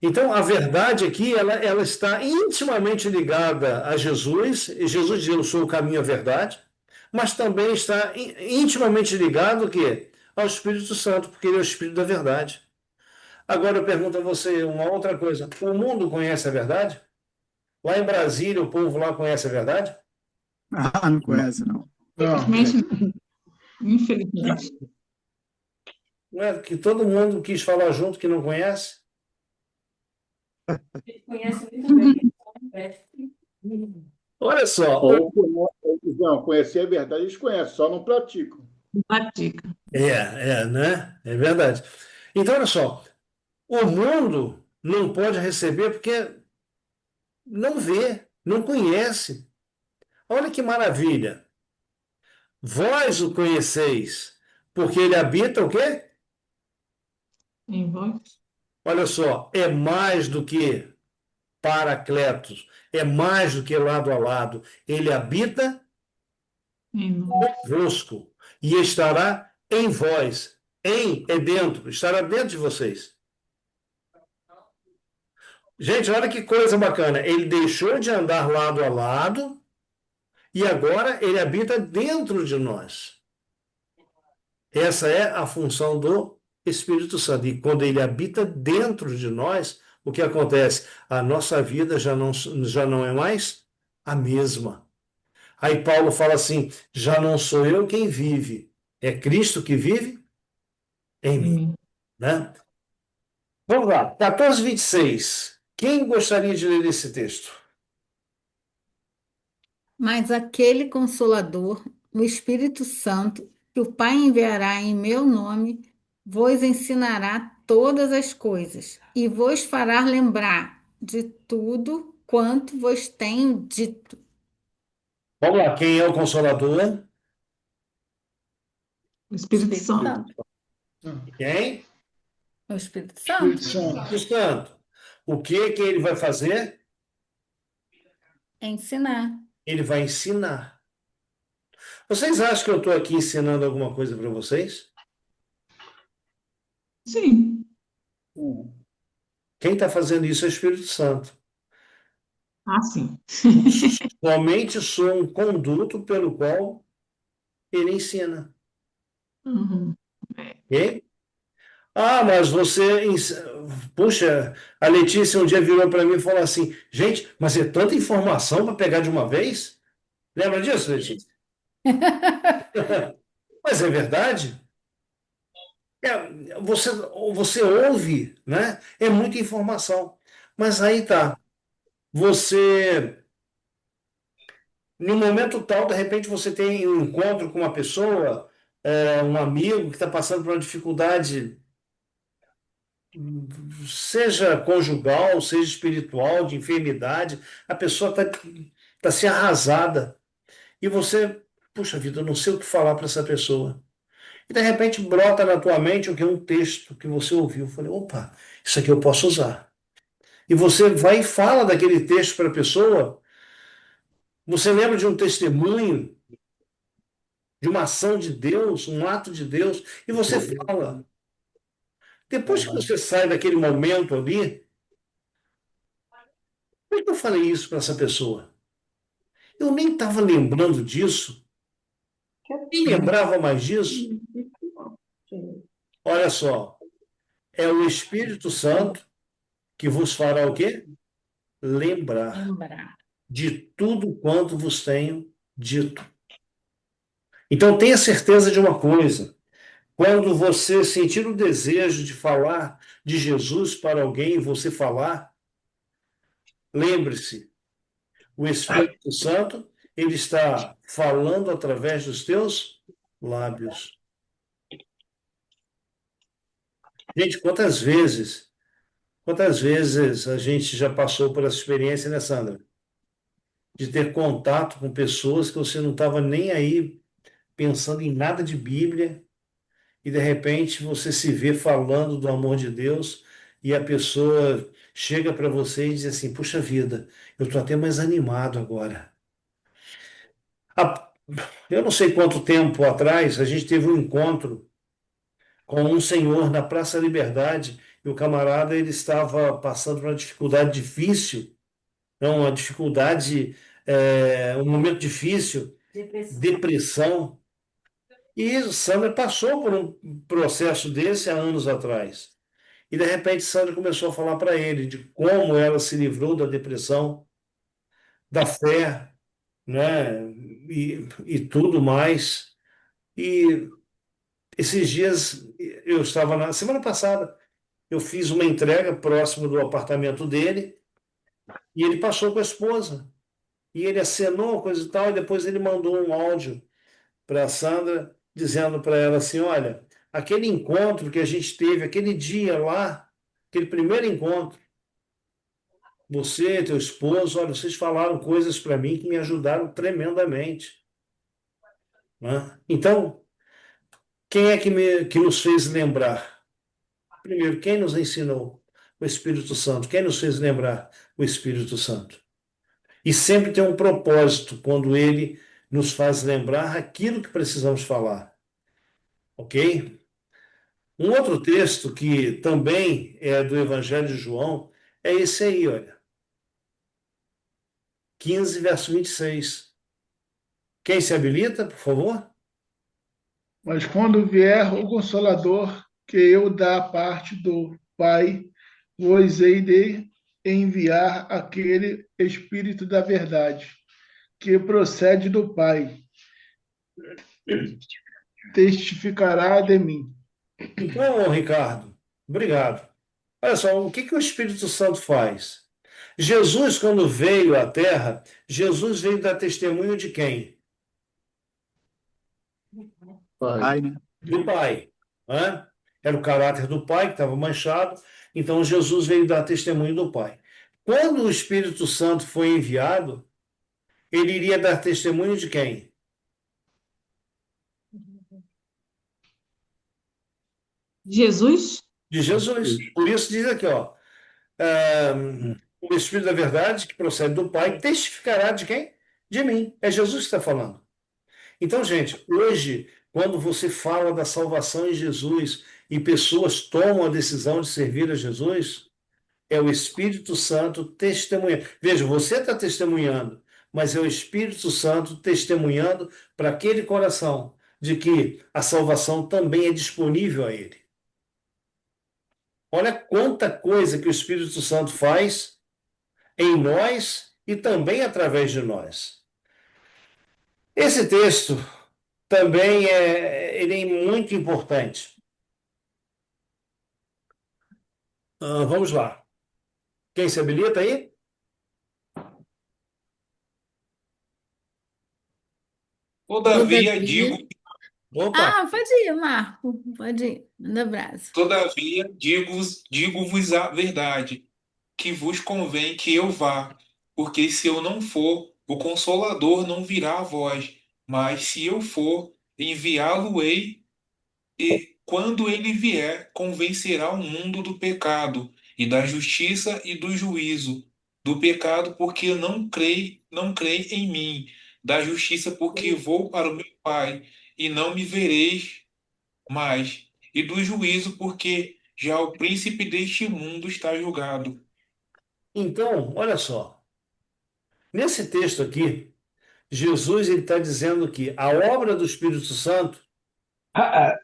Então, a verdade aqui, ela está intimamente ligada a Jesus. E Jesus diz, eu sou o caminho e a verdade, mas também está intimamente ligado o quê? Ao Espírito Santo, porque ele é o Espírito da verdade. Agora eu pergunto a você uma outra coisa. O mundo conhece a verdade? Lá em Brasília, o povo lá conhece a verdade?
Ah, não conhece, não.
Não.
Infelizmente, infelizmente.
Não é que todo mundo quis falar junto que não conhece?
Conhece muito bem.
Olha só,
Ou eles não, conhecer a verdade, eles conhecem, só não praticam.
Pratica.
né? É verdade. Então, olha só, o mundo não pode receber porque não vê, não conhece. Olha que maravilha. Vós o conheceis, porque ele habita o quê?
Em voz.
Olha só, é mais do que paracletos, é mais do que lado a lado. Ele habita
Em nós.
convosco e estará em vós. Em é dentro, estará dentro de vocês. Gente, olha que coisa bacana. Ele deixou de andar lado a lado e agora ele habita dentro de nós. Essa é a função do Espírito Santo. E quando ele habita dentro de nós, o que acontece? A nossa vida já não é mais a mesma. Aí Paulo fala assim: já não sou eu quem vive, é Cristo que vive em
Em
mim,
mim.
né? Vamos lá, 14:26. Quem gostaria de ler esse texto?
Mas aquele Consolador, o Espírito Santo, que o Pai enviará em meu nome, vos ensinará todas as coisas e vos fará lembrar de tudo quanto vos tenho dito.
Vamos lá, quem é o Consolador?
O Espírito
Espírito
Santo.
Santo.
Quem?
É o Espírito
Espírito
Santo?
Santo.
Espírito Santo. O que ele vai fazer?
É ensinar.
Ele vai ensinar. Vocês acham que eu estou aqui ensinando alguma coisa para vocês?
Sim.
Quem está fazendo isso é o Espírito Santo.
Ah, sim.
Somente sou um conduto pelo qual ele ensina.
Uhum.
Ok? Ah, mas Puxa, a Letícia um dia virou para mim e falou assim: gente, mas é tanta informação para pegar de uma vez? Lembra disso, Letícia? Mas é verdade. Você ouve, né? É muita informação. Mas aí tá. Você, no momento tal, de repente você tem um encontro com uma pessoa, um amigo que está passando por uma dificuldade seja conjugal, seja espiritual, de enfermidade, a pessoa tá assim arrasada. E você, puxa vida, eu não sei o que falar para essa pessoa. E de repente brota na tua mente o que é um texto que você ouviu. Eu falei, opa, isso aqui eu posso usar. E você vai e fala daquele texto para a pessoa. Você lembra de um testemunho, de uma ação de Deus, um ato de Deus, e você fala. Depois que você sai daquele momento ali, por que eu falei isso para essa pessoa? Eu nem estava lembrando disso, nem lembrava mais disso. Olha só, é o Espírito Santo que vos fará o quê? Lembrar
Lembrar.
de tudo quanto vos tenho dito. Então tenha certeza de uma coisa: quando você sentir o desejo de falar de Jesus para alguém e você falar, lembre-se, o Espírito Santo, ele está falando através dos teus lábios. Gente, quantas vezes a gente já passou por essa experiência, né, Sandra? De ter contato com pessoas que você não estava nem aí pensando em nada de Bíblia, e de repente você se vê falando do amor de Deus e a pessoa chega para você e diz assim: puxa vida, eu estou até mais animado agora. Eu não sei quanto tempo atrás a gente teve um encontro com um senhor na Praça da Liberdade e o camarada ele estava passando por uma dificuldade difícil, não, uma dificuldade, um momento difícil, depressão. E Sandra passou por um processo desse há anos atrás. E de repente Sandra começou a falar para ele de como ela se livrou da depressão, da fé, né, e tudo mais. E esses dias eu estava na semana passada, eu fiz uma entrega próximo do apartamento dele e ele passou com a esposa. E ele acenou, coisa e tal, e depois ele mandou um áudio para a Sandra, dizendo para ela assim: olha, aquele encontro que a gente teve, aquele dia lá, aquele primeiro encontro, você, teu esposo, olha, vocês falaram coisas para mim que me ajudaram tremendamente. Né? Então, quem é que nos fez lembrar? Primeiro, quem nos ensinou? O Espírito Santo. Quem nos fez lembrar? O Espírito Santo. E sempre tem um propósito quando ele nos faz lembrar aquilo que precisamos falar. Ok? Um outro texto que também é do Evangelho de João é esse aí, olha. 15, verso 26. Quem se habilita, por favor?
Mas quando vier o Consolador, que eu da parte do Pai, vos hei de enviar aquele Espírito da verdade, que procede do Pai, testificará de mim.
Então, Ricardo, obrigado. Olha só, o que que o Espírito Santo faz? Jesus, quando veio à Terra, Jesus veio dar testemunho de quem?
Pai, né?
Do Pai. Né? Era o caráter do Pai que estava manchado, então Jesus veio dar testemunho do Pai. Quando o Espírito Santo foi enviado, ele iria dar testemunho de quem?
Jesus?
De Jesus. Por isso diz aqui, ó, o Espírito da verdade, que procede do Pai, testificará de quem? De mim. É Jesus que está falando. Então, gente, hoje, quando você fala da salvação em Jesus e pessoas tomam a decisão de servir a Jesus, é o Espírito Santo testemunhando. Veja, você está testemunhando, mas é o Espírito Santo testemunhando para aquele coração de que a salvação também é disponível a ele. Olha quanta coisa que o Espírito Santo faz em nós e também através de nós. Esse texto também ele é muito importante. Vamos lá. Quem se habilita aí?
Todavia
Todavia,
digo
Opa,
Ah, pode ir, Marco. Pode ir. Manda brasa.
Todavia, digo-vos a verdade, que vos convém que eu vá, porque se eu não for, o Consolador não virá a vós, mas se eu for, enviá-lo-ei, e quando ele vier, convencerá o mundo do pecado, e da justiça e do juízo. Do pecado, porque não creio em mim, da justiça, porque vou para o meu Pai, e não me vereis mais, e do juízo, porque já o príncipe deste mundo está julgado.
então, olha só. Nesse texto aqui, Jesus ele está dizendo que a obra do Espírito Santo, a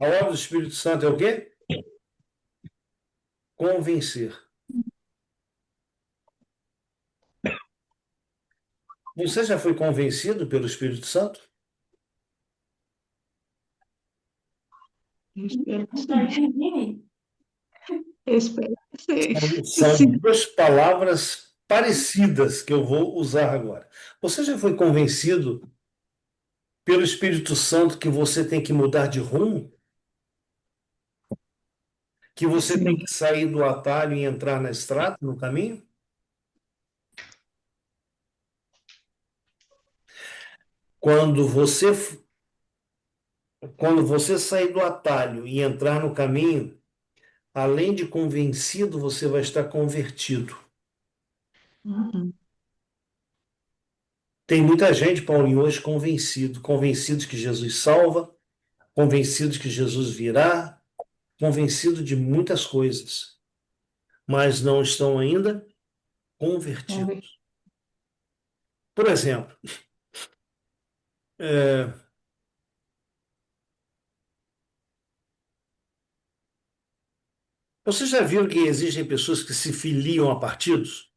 obra do Espírito Santo é o quê? Convencer. Você já foi convencido pelo Espírito Santo?
Eu espero que sim. Eu espero que
São
sim.
duas palavras parecidas que eu vou usar agora. Você já foi convencido pelo Espírito Santo que você tem que mudar de rumo? Que você tem
Sim.
que sair do atalho e entrar na estrada, no caminho? Quando você, quando você sair do atalho e entrar no caminho, além de convencido, você vai estar convertido.
Uhum.
Tem muita gente, Paulinho, hoje convencidos que Jesus salva, convencidos que Jesus virá, convencido de muitas coisas, mas não estão ainda
Vamos ver.
convertidos. Por exemplo, é, você já viu que existem pessoas que se filiam a partidos?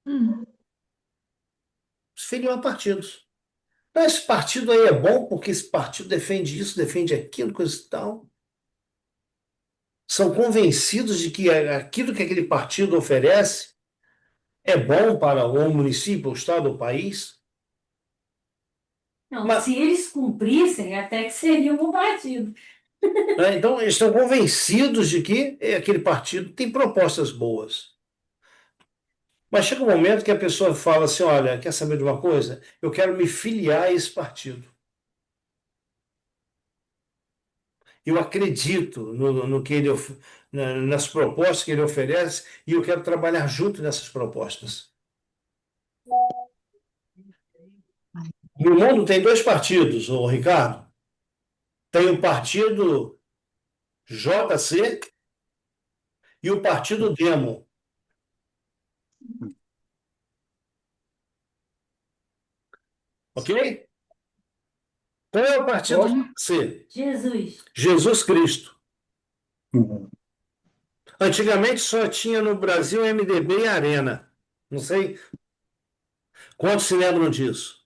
Hum.
Se filiam a partidos. Mas esse partido aí é bom porque esse partido defende isso, defende aquilo, coisa e tal. São convencidos de que aquilo que aquele partido oferece é bom para o município, o estado, o país.
Não,
Mas,
se eles cumprissem, até que seria um bom partido.
né, então, eles estão convencidos de que aquele partido tem propostas boas. Mas chega um momento que a pessoa fala assim: olha, quer saber de uma coisa? Eu quero me filiar a esse partido. Eu acredito no que ele, nas propostas que ele oferece e eu quero trabalhar junto nessas propostas. No mundo tem dois partidos, o Ricardo. Tem o partido JC e o partido Demo. Ok? Qual é o partido
Como?
JC?
Jesus.
Jesus Cristo. Antigamente só tinha no Brasil MDB e Arena. Não sei quantos se lembram disso.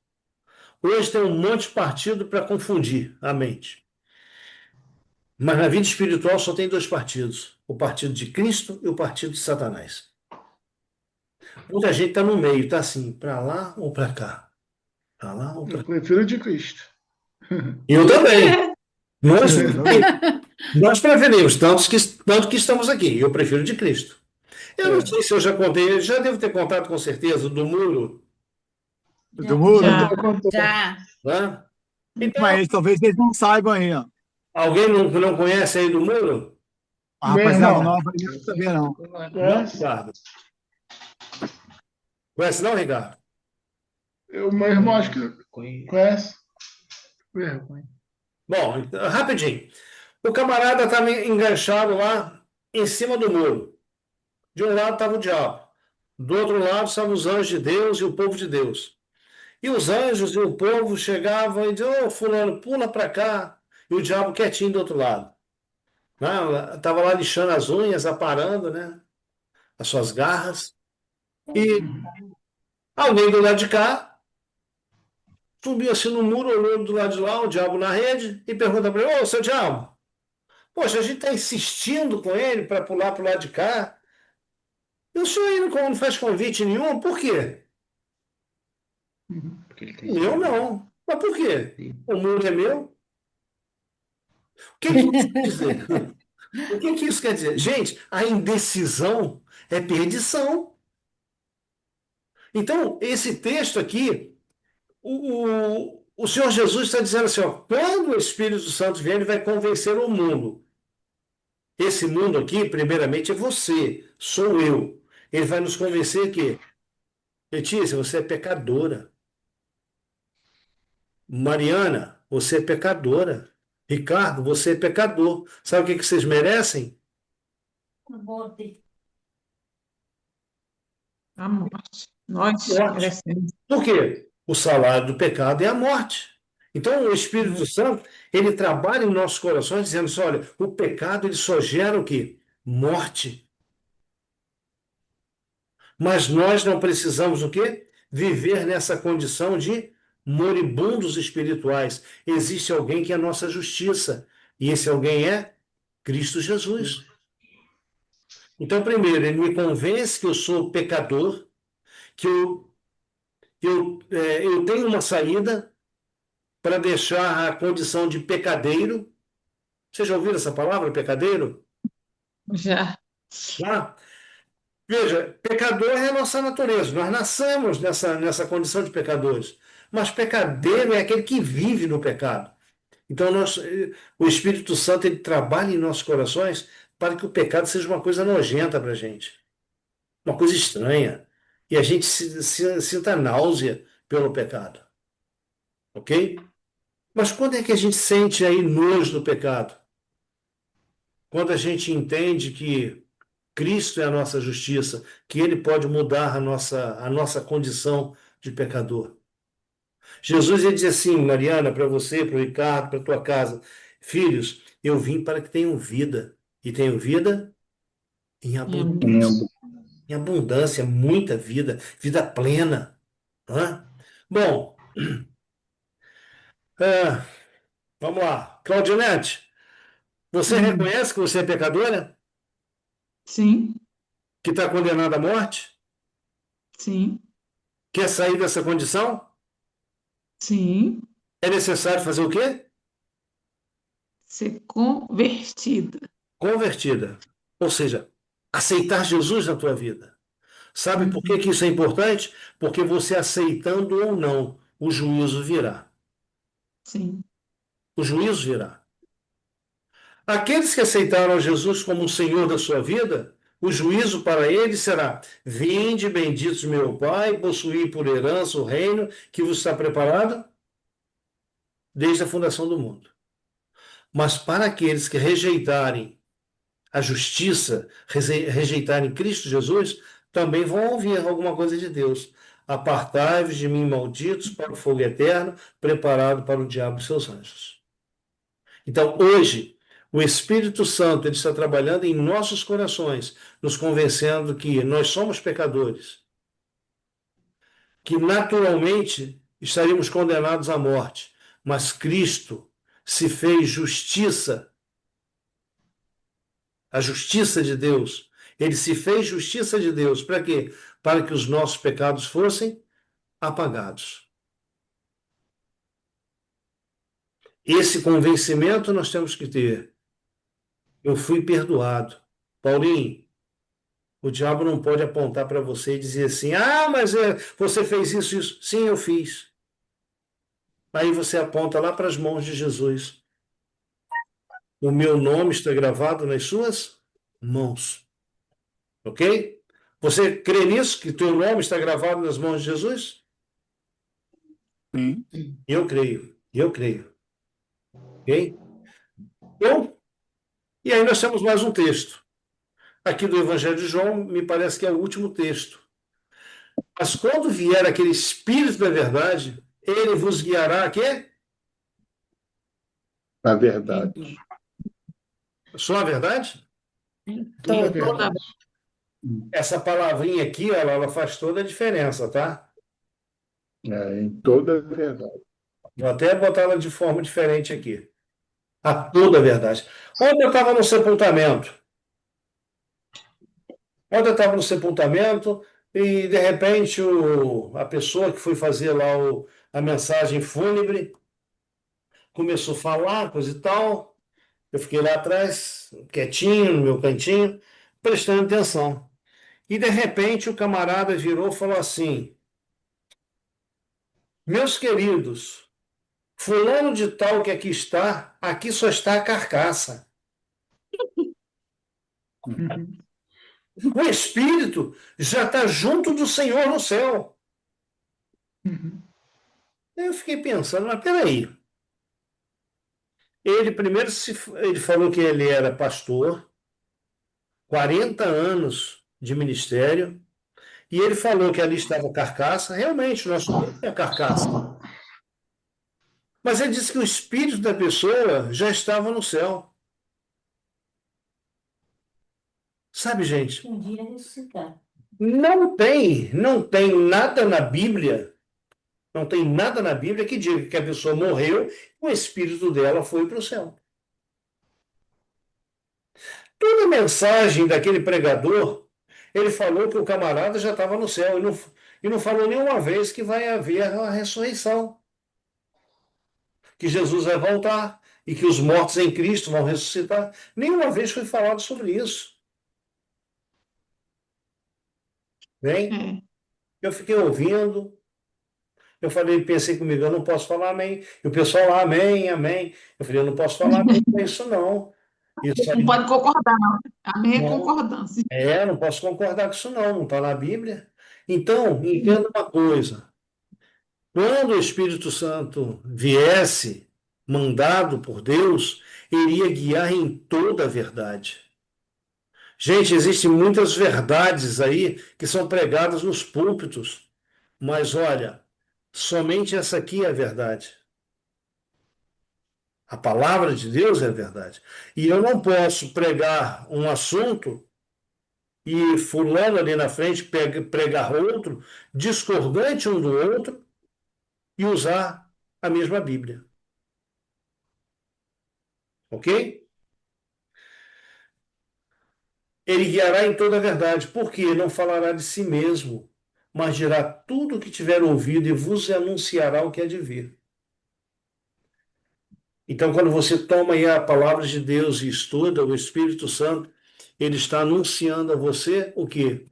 Hoje tem um monte de partido para confundir a mente. Mas na vida espiritual só tem dois partidos: o partido de Cristo e o partido de Satanás. Muita gente está no meio, está assim, para lá ou para cá. Para lá ou para
Eu
cá.
prefiro de Cristo.
Eu também. Nós,
Exatamente.
nós preferimos, tanto que estamos aqui. Eu prefiro de Cristo. Eu não
É.
sei se eu já contei, já devo ter contado com certeza do muro,
Do
Já,
muro?
Já.
Contou.
já.
né? Então,
Mas talvez eles não saibam aí, ó.
alguém não conhece aí do muro?
A
Meu
rapaziada
irmão,
nova aí não sabia, não.
Não,
conhece?
Ricardo. Conhece não, Ricardo?
Meu irmão acho que conhece. Vergonha.
Bom, então, rapidinho. O camarada estava enganchado lá em cima do muro. De um lado estava o diabo. Do outro lado estavam os anjos de Deus e o povo de Deus. E os anjos e o povo chegavam e diziam: Ô, fulano, pula para cá. E o diabo quietinho do outro lado. Estava lá lixando as unhas, aparando, né? As suas garras. E alguém do lado de cá subiu assim no muro, olhou do lado de lá, o diabo na rede, e pergunta para ele: Ô, seu diabo, poxa, a gente está insistindo com ele para pular para o lado de cá. E o senhor aí não faz convite nenhum, por quê?
Porque ele tem
Eu
ciúme.
não. Mas por quê? O muro é meu? O que que isso quer dizer? O que que isso quer dizer? Gente, a indecisão é perdição. Então, esse texto aqui, o Senhor Jesus está dizendo assim, ó, quando o Espírito Santo vier, ele vai convencer o mundo. Esse mundo aqui, primeiramente, é você, sou eu. Ele vai nos convencer que, Letícia, você é pecadora. Mariana, você é pecadora. Ricardo, você é pecador. Sabe o que que vocês merecem?
Morte.
A morte. Nós
Morte.
merecemos.
Por quê? O salário do pecado é a morte. Então, o Espírito Santo, ele trabalha em nossos corações dizendo assim, olha, o pecado ele só gera o quê? Morte. Mas nós não precisamos o quê? Viver nessa condição de moribundos espirituais. Existe alguém que é a nossa justiça. E esse alguém é Cristo Jesus. Então, primeiro, ele me convence que eu sou pecador, que eu tenho uma saída para deixar a condição de pecadeiro. Vocês já ouviram essa palavra, pecadeiro?
Já.
Já? Veja, pecador é a nossa natureza. Nós nascemos nessa condição de pecadores. Mas pecadeiro é aquele que vive no pecado. Então, o Espírito Santo ele trabalha em nossos corações para que o pecado seja uma coisa nojenta para a gente, uma coisa estranha. E a gente sinta náusea pelo pecado. Ok? Mas quando é que a gente sente aí nojo do pecado? Quando a gente entende que Cristo é a nossa justiça, que Ele pode mudar a nossa condição de pecador. Jesus ia dizer assim, Mariana, para você, para o Ricardo, para a tua casa, filhos, eu vim para que tenham vida, e tenham vida em abundância. Em abundância, muita vida, vida plena. Hã? Bom, é, vamos lá. Claudinete, você reconhece que você é pecadora?
Sim,
Que está condenada à morte?
sim,
Quer sair dessa condição?
sim.
É necessário fazer o quê?
Ser convertida.
Convertida. Ou seja, aceitar Jesus na tua vida. Sabe por que
Uhum.
que isso é importante? Porque você aceitando ou não, o juízo virá.
Sim.
O juízo virá. Aqueles que aceitaram Jesus como o Senhor da sua vida, o juízo para eles será: vinde, benditos meu Pai, possuí por herança o reino que vos está preparado desde a fundação do mundo. Mas para aqueles que rejeitarem a justiça, rejeitarem Cristo Jesus, também vão ouvir alguma coisa de Deus. Apartai-vos de mim, malditos, para o fogo eterno, preparado para o diabo e seus anjos. Então, hoje, o Espírito Santo ele está trabalhando em nossos corações, nos convencendo que nós somos pecadores, que naturalmente estaríamos condenados à morte, mas Cristo se fez justiça, a justiça de Deus. Ele se fez justiça de Deus. Para quê? Para que os nossos pecados fossem apagados. Esse convencimento nós temos que ter. Eu fui perdoado. Paulinho, o diabo não pode apontar para você e dizer assim: ah, mas você fez isso, isso. Sim, eu fiz. Aí você aponta lá para as mãos de Jesus. O meu nome está gravado nas suas mãos. Ok? Você crê nisso, que teu nome está gravado nas mãos de Jesus?
Sim.
Eu creio. Eu creio. Ok? Bom, e aí nós temos mais um texto. Aqui do Evangelho de João, me parece que é o último texto. Mas quando vier aquele Espírito da verdade, ele vos guiará a quê?
Na verdade.
Só a verdade?
Toda a
Toda
verdade.
Essa palavrinha aqui, ela faz toda a diferença, tá?
Em toda a verdade.
Vou até botar ela de forma diferente aqui. A toda a verdade. Ontem eu estava no sepultamento. Ontem eu estava no sepultamento e, de repente, a pessoa que foi fazer lá a mensagem fúnebre, começou a falar, coisa e tal. Eu fiquei lá atrás, quietinho, no meu cantinho, prestando atenção. E, de repente, o camarada virou e falou assim: meus queridos, fulano de tal que aqui só está a carcaça. O espírito já está junto do Senhor no céu. Aí eu fiquei pensando, mas peraí. Ele primeiro ele falou que ele era pastor, 40 anos de ministério, e ele falou que ali estava a carcaça. Realmente, nós somos a carcaça. Mas ele disse que o espírito da pessoa já estava no céu. Sabe, gente?
Um dia ressuscitar.
Não tem nada na Bíblia, não tem nada na Bíblia que diga que a pessoa morreu e o espírito dela foi para o céu. Toda a mensagem daquele pregador, ele falou que o camarada já estava no céu e não falou nenhuma vez que vai haver a ressurreição, que Jesus vai voltar e que os mortos em Cristo vão ressuscitar. Nenhuma vez foi falado sobre isso. Bem, eu fiquei ouvindo, eu falei, pensei comigo, eu não posso falar amém. E o pessoal lá, amém, amém. Eu falei, eu não posso falar amém com isso, não. Isso
Não
aí,
pode concordar, não. A minha
não.
concordância.
Não posso concordar com isso, não está na Bíblia. Então, entenda uma coisa. Quando o Espírito Santo viesse, mandado por Deus, iria guiar em toda a verdade. Gente, existem muitas verdades aí que são pregadas nos púlpitos, mas olha, somente essa aqui é a verdade. A palavra de Deus é a verdade. E eu não posso pregar um assunto e fulano ali na frente pregar outro, discordante um do outro, e usar a mesma Bíblia. Ok? Ele guiará em toda a verdade, porque não falará de si mesmo, mas dirá tudo o que tiver ouvido e vos anunciará o que há de vir. Então, quando você toma aí a palavra de Deus e estuda o Espírito Santo, ele está anunciando a você o quê?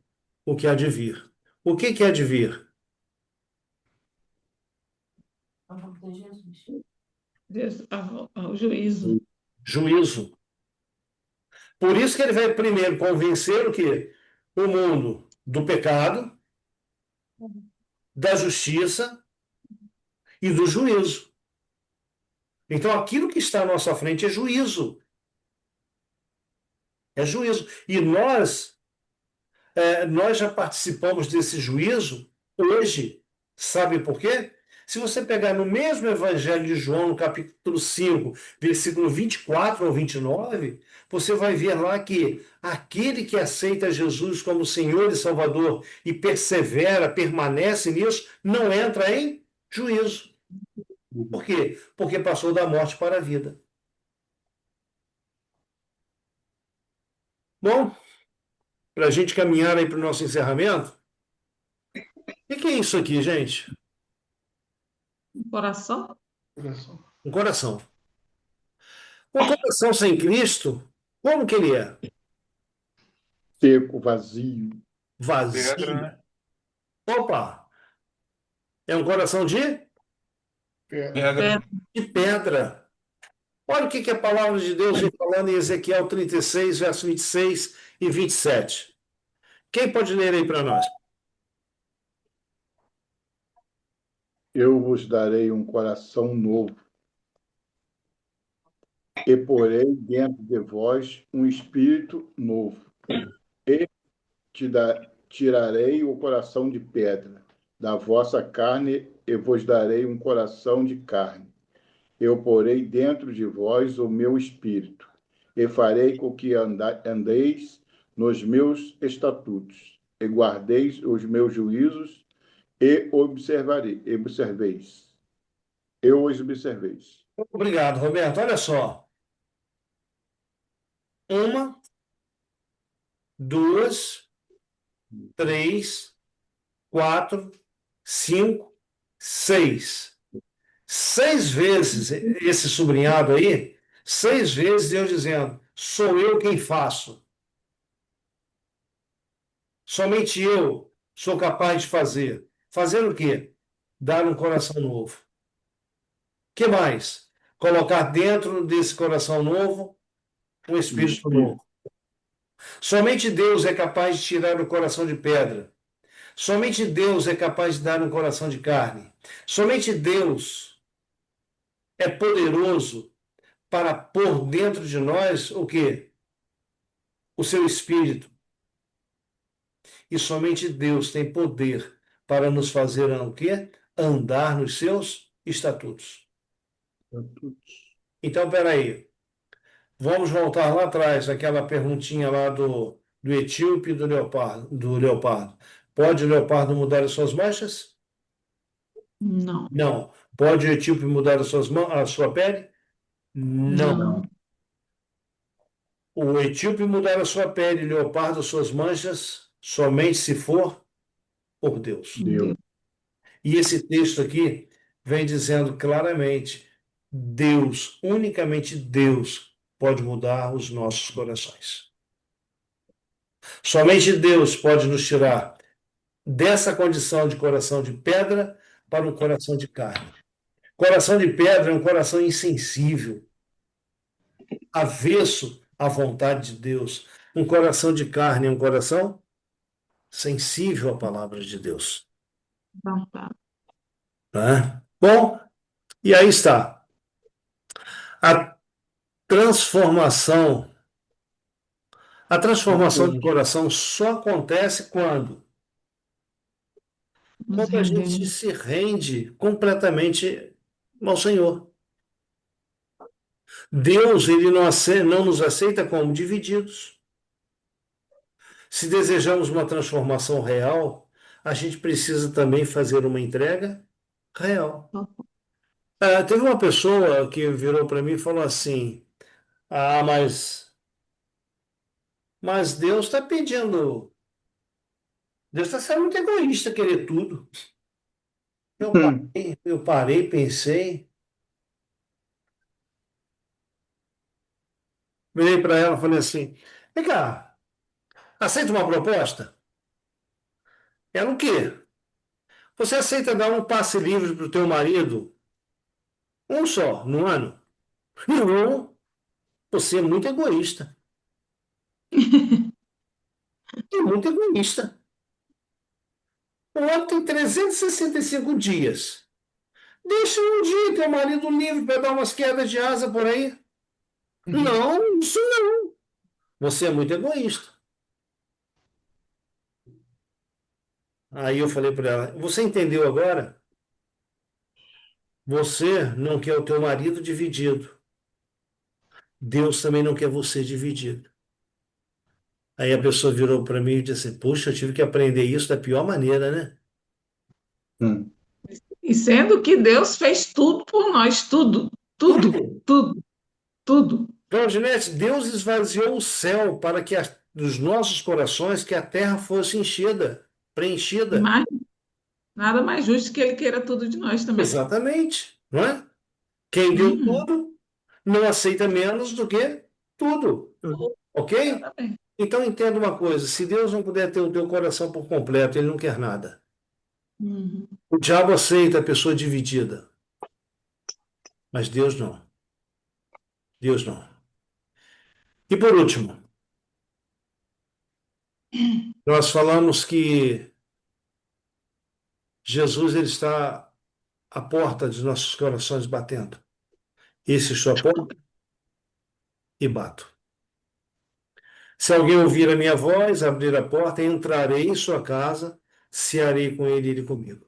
O que há de vir. O que que há de vir?
A volta de Jesus.
Deus, o juízo.
Juízo. Por isso que ele vai primeiro convencer o quê? O mundo do pecado, da justiça e do juízo. Então, aquilo que está à nossa frente é juízo. É juízo. E nós já participamos desse juízo hoje. Sabe por quê? Se você pegar no mesmo Evangelho de João, no capítulo 5, versículo 24 ou 29, você vai ver lá que aquele que aceita Jesus como Senhor e Salvador e persevera, permanece nisso, não entra em juízo. Por quê? Porque passou da morte para a vida. Bom, para a gente caminhar aí para o nosso encerramento, o que é isso aqui, gente?
Coração?
Um coração. Um coração sem Cristo, como que ele é?
Seco, vazio.
Vazio.
Pedra, né?
Opa! É um coração
Pedra.
de pedra. Olha o que a palavra de Deus vem falando em Ezequiel 36, verso 26 e 27. Quem pode ler aí para nós?
Eu vos darei um coração novo, e porei dentro de vós um espírito novo, e tirarei o coração de pedra da vossa carne, e vos darei um coração de carne. Eu porei dentro de vós o meu espírito, e farei com que andeis nos meus estatutos, e guardeis os meus juízos, e observeis. Eu os observeis.
Obrigado, Roberto. Olha só. Uma, duas, três, quatro, cinco, 6. 6 vezes, esse sublinhado aí, 6 vezes Deus dizendo: sou eu quem faço. Somente eu sou capaz de fazer. Fazer o quê? Dar um coração novo. O que mais? Colocar dentro desse coração novo um espírito novo. Somente Deus é capaz de tirar o coração de pedra. Somente Deus é capaz de dar um coração de carne. Somente Deus é poderoso para pôr dentro de nós o quê? O seu espírito. E somente Deus tem poder para nos fazer o quê? Andar nos seus estatutos. Então, peraí. Vamos voltar lá atrás, aquela perguntinha lá do etíope e do leopardo. Pode o leopardo mudar as suas manchas?
Não,
Não. Pode o etíope mudar a sua pele? Não.
não.
O etíope mudar a sua pele, o leopardo as suas manchas, somente se for por Deus.
Deus.
E esse texto aqui vem dizendo claramente: Deus, unicamente Deus, pode mudar os nossos corações. Somente Deus pode nos tirar dessa condição de coração de pedra para um coração de carne. Coração de pedra é um coração insensível, avesso à vontade de Deus. Um coração de carne é um coração sensível à palavra de Deus.
Não, tá.
Tá? Bom, e aí está. A transformação. A transformação do coração só acontece quando a gente
rendemos.
se rende completamente ao Senhor. Deus, ele não nos aceita como divididos. Se desejamos uma transformação real, a gente precisa também fazer uma entrega real. Teve uma pessoa que virou para mim e falou assim: ah, mas Deus está pedindo. Deus está sendo muito egoísta querer tudo. Eu parei, pensei, virei para ela e falei assim: vem cá, aceita uma proposta? Ela o quê? Você aceita dar um passe livre para o teu marido? Um só, no ano? Não, você é muito egoísta. É muito egoísta. O ano tem 365 dias. Deixa um dia teu marido livre para dar umas quedas de asa por aí. Não, isso não. Você é muito egoísta. Aí eu falei para ela: você entendeu agora? Você não quer o teu marido dividido. Deus também não quer você dividido. Aí a pessoa virou para mim e disse: puxa, eu tive que aprender isso da pior maneira, né?
E sendo que Deus fez tudo por nós, tudo, tudo,
Tudo.
tudo, tudo.
Claudinete, Deus esvaziou o céu para que dos nossos corações que a terra fosse preenchida.
Mas nada mais justo que Ele queira tudo de nós também.
Exatamente, não é? Quem deu
Uhum.
tudo não aceita menos do que tudo, ok?
Exatamente.
Então entenda uma coisa: se Deus não puder ter o teu coração por completo, Ele não quer nada.
Uhum.
O diabo aceita a pessoa dividida, mas Deus não. Deus não. E por último, nós falamos que Jesus ele está à porta de nossos corações batendo. Esse estou à porta e bato. Se alguém ouvir a minha voz, abrir a porta, entrarei em sua casa, cearei com ele e ele comigo.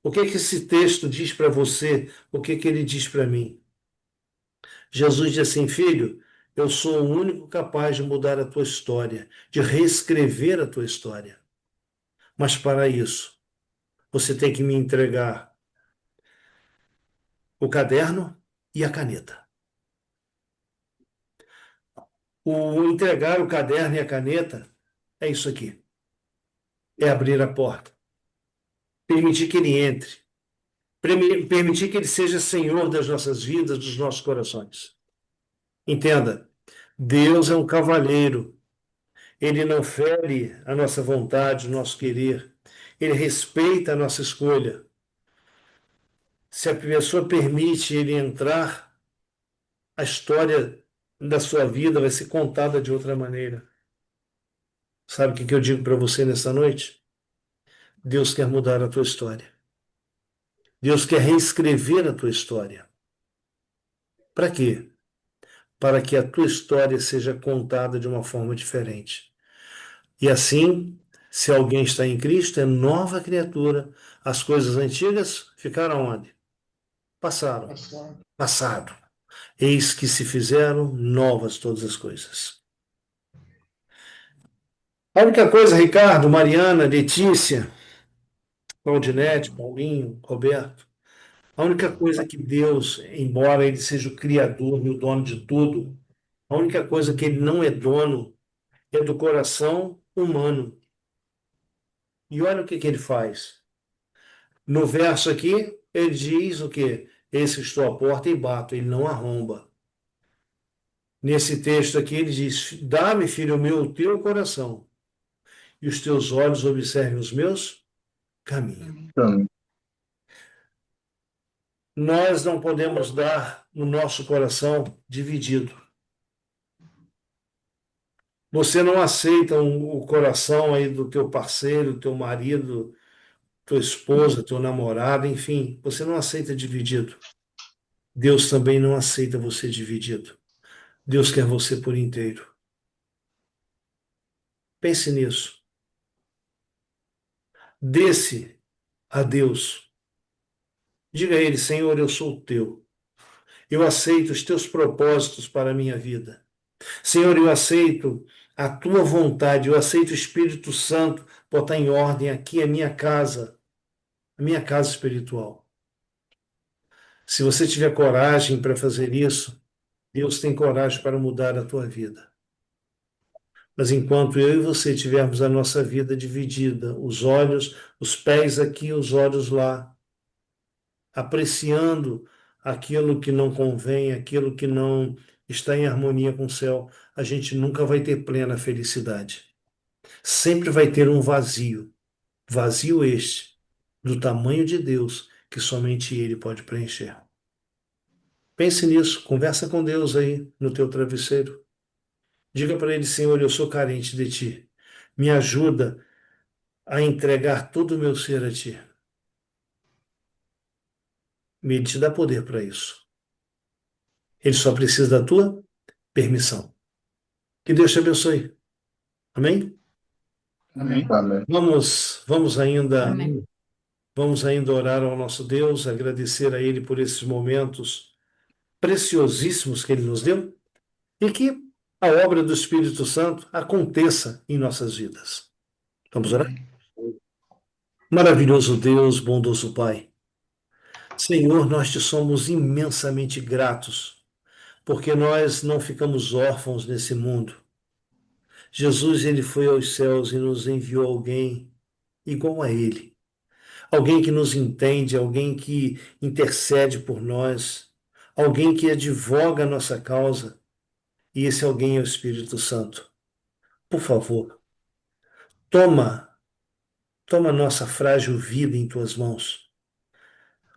O que esse texto diz para você? O que ele diz para mim? Jesus diz assim: filho, eu sou o único capaz de mudar a tua história, de reescrever a tua história. Mas para isso, você tem que me entregar o caderno e a caneta. O entregar o caderno e a caneta é isso aqui. É abrir a porta. permitir que Ele entre, permitir que Ele seja Senhor das nossas vidas, dos nossos corações. Entenda, Deus é um cavalheiro. Ele não fere a nossa vontade, o nosso querer. Ele respeita a nossa escolha. Se a pessoa permite ele entrar, a história da sua vida vai ser contada de outra maneira. Sabe o que eu digo para você nessa noite? Deus quer mudar a tua história. Deus quer reescrever a tua história. Para quê? Para que a tua história seja contada de uma forma diferente. E assim, se alguém está em Cristo, é nova criatura. As coisas antigas ficaram onde? Passaram. Passado. Eis que se fizeram novas todas as coisas. A única coisa, Ricardo, Mariana, Letícia, Claudinete, Paulinho, Roberto, a única coisa que Deus, embora Ele seja o Criador e o dono de tudo, a única coisa que Ele não é dono é do coração humano. E olha o que Ele faz. No verso aqui, Ele diz o quê? Eis que estou à porta e bato, Ele não arromba. Nesse texto aqui, Ele diz, dá-me, filho meu, o teu coração, e os teus olhos observem os meus caminhos. Nós não podemos dar o nosso coração dividido. Você não aceita o coração aí do teu parceiro, teu marido, tua esposa, teu namorado, enfim, você não aceita dividido. Deus também não aceita você dividido. Deus quer você por inteiro. Pense nisso. Dê-se a Deus. Diga a Ele, Senhor, eu sou teu. Eu aceito os teus propósitos para a minha vida. Senhor, eu aceito a tua vontade, eu aceito o Espírito Santo botar em ordem aqui a minha casa espiritual. Se você tiver coragem para fazer isso, Deus tem coragem para mudar a tua vida. Mas enquanto eu e você tivermos a nossa vida dividida, os olhos, os pés aqui, os olhos lá, apreciando aquilo que não convém, aquilo que não está em harmonia com o céu, a gente nunca vai ter plena felicidade. Sempre vai ter um vazio. Vazio este, do tamanho de Deus, que somente Ele pode preencher. Pense nisso, conversa com Deus aí no teu travesseiro. Diga para Ele, Senhor, eu sou carente de Ti. Me ajuda a entregar todo o meu ser a Ti. Ele te dá poder para isso. Ele só precisa da tua permissão. Que Deus te abençoe. Amém?
Amém.
Amém.
Amém.
Vamos ainda orar ao nosso Deus, agradecer a Ele por esses momentos preciosíssimos que Ele nos deu e que a obra do Espírito Santo aconteça em nossas vidas. Vamos orar? Maravilhoso Deus, bondoso Pai. Senhor, nós te somos imensamente gratos, porque nós não ficamos órfãos nesse mundo. Jesus, ele foi aos céus e nos enviou alguém igual a ele. Alguém que nos entende, alguém que intercede por nós, alguém que advoga a nossa causa, e esse alguém é o Espírito Santo. Por favor, toma nossa frágil vida em tuas mãos.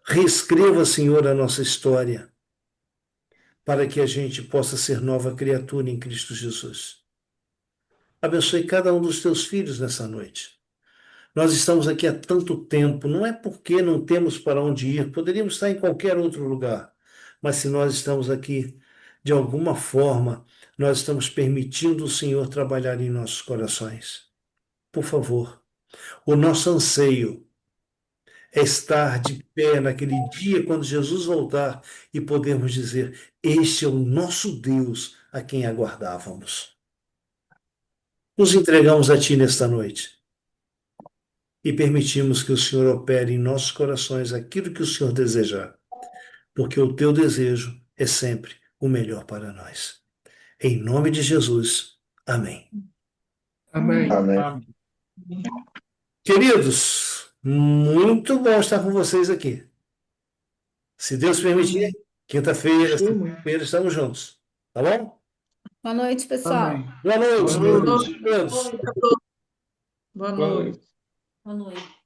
Reescreva, Senhor, a nossa história, para que a gente possa ser nova criatura em Cristo Jesus. Abençoe cada um dos teus filhos nessa noite. Nós estamos aqui há tanto tempo, não é porque não temos para onde ir, poderíamos estar em qualquer outro lugar, mas se nós estamos aqui, de alguma forma, nós estamos permitindo o Senhor trabalhar em nossos corações. Por favor, o nosso anseio é estar de pé naquele dia quando Jesus voltar e podermos dizer: este é o nosso Deus a quem aguardávamos. Nos entregamos a Ti nesta noite e permitimos que o Senhor opere em nossos corações aquilo que o Senhor desejar, porque o Teu desejo é sempre o melhor para nós. Em nome de Jesus, amém.
Amém.
Amém.
Queridos, Muito bom estar com vocês aqui. Se Deus permitir,
Amém.
quinta-feira,
Gostei muito.
sexta-feira, estamos juntos. Tá bom?
Boa noite, pessoal.
Amém.
Boa noite,
Boa
a
noite.
todos.
Boa
Boa
noite.
noite.
Boa noite.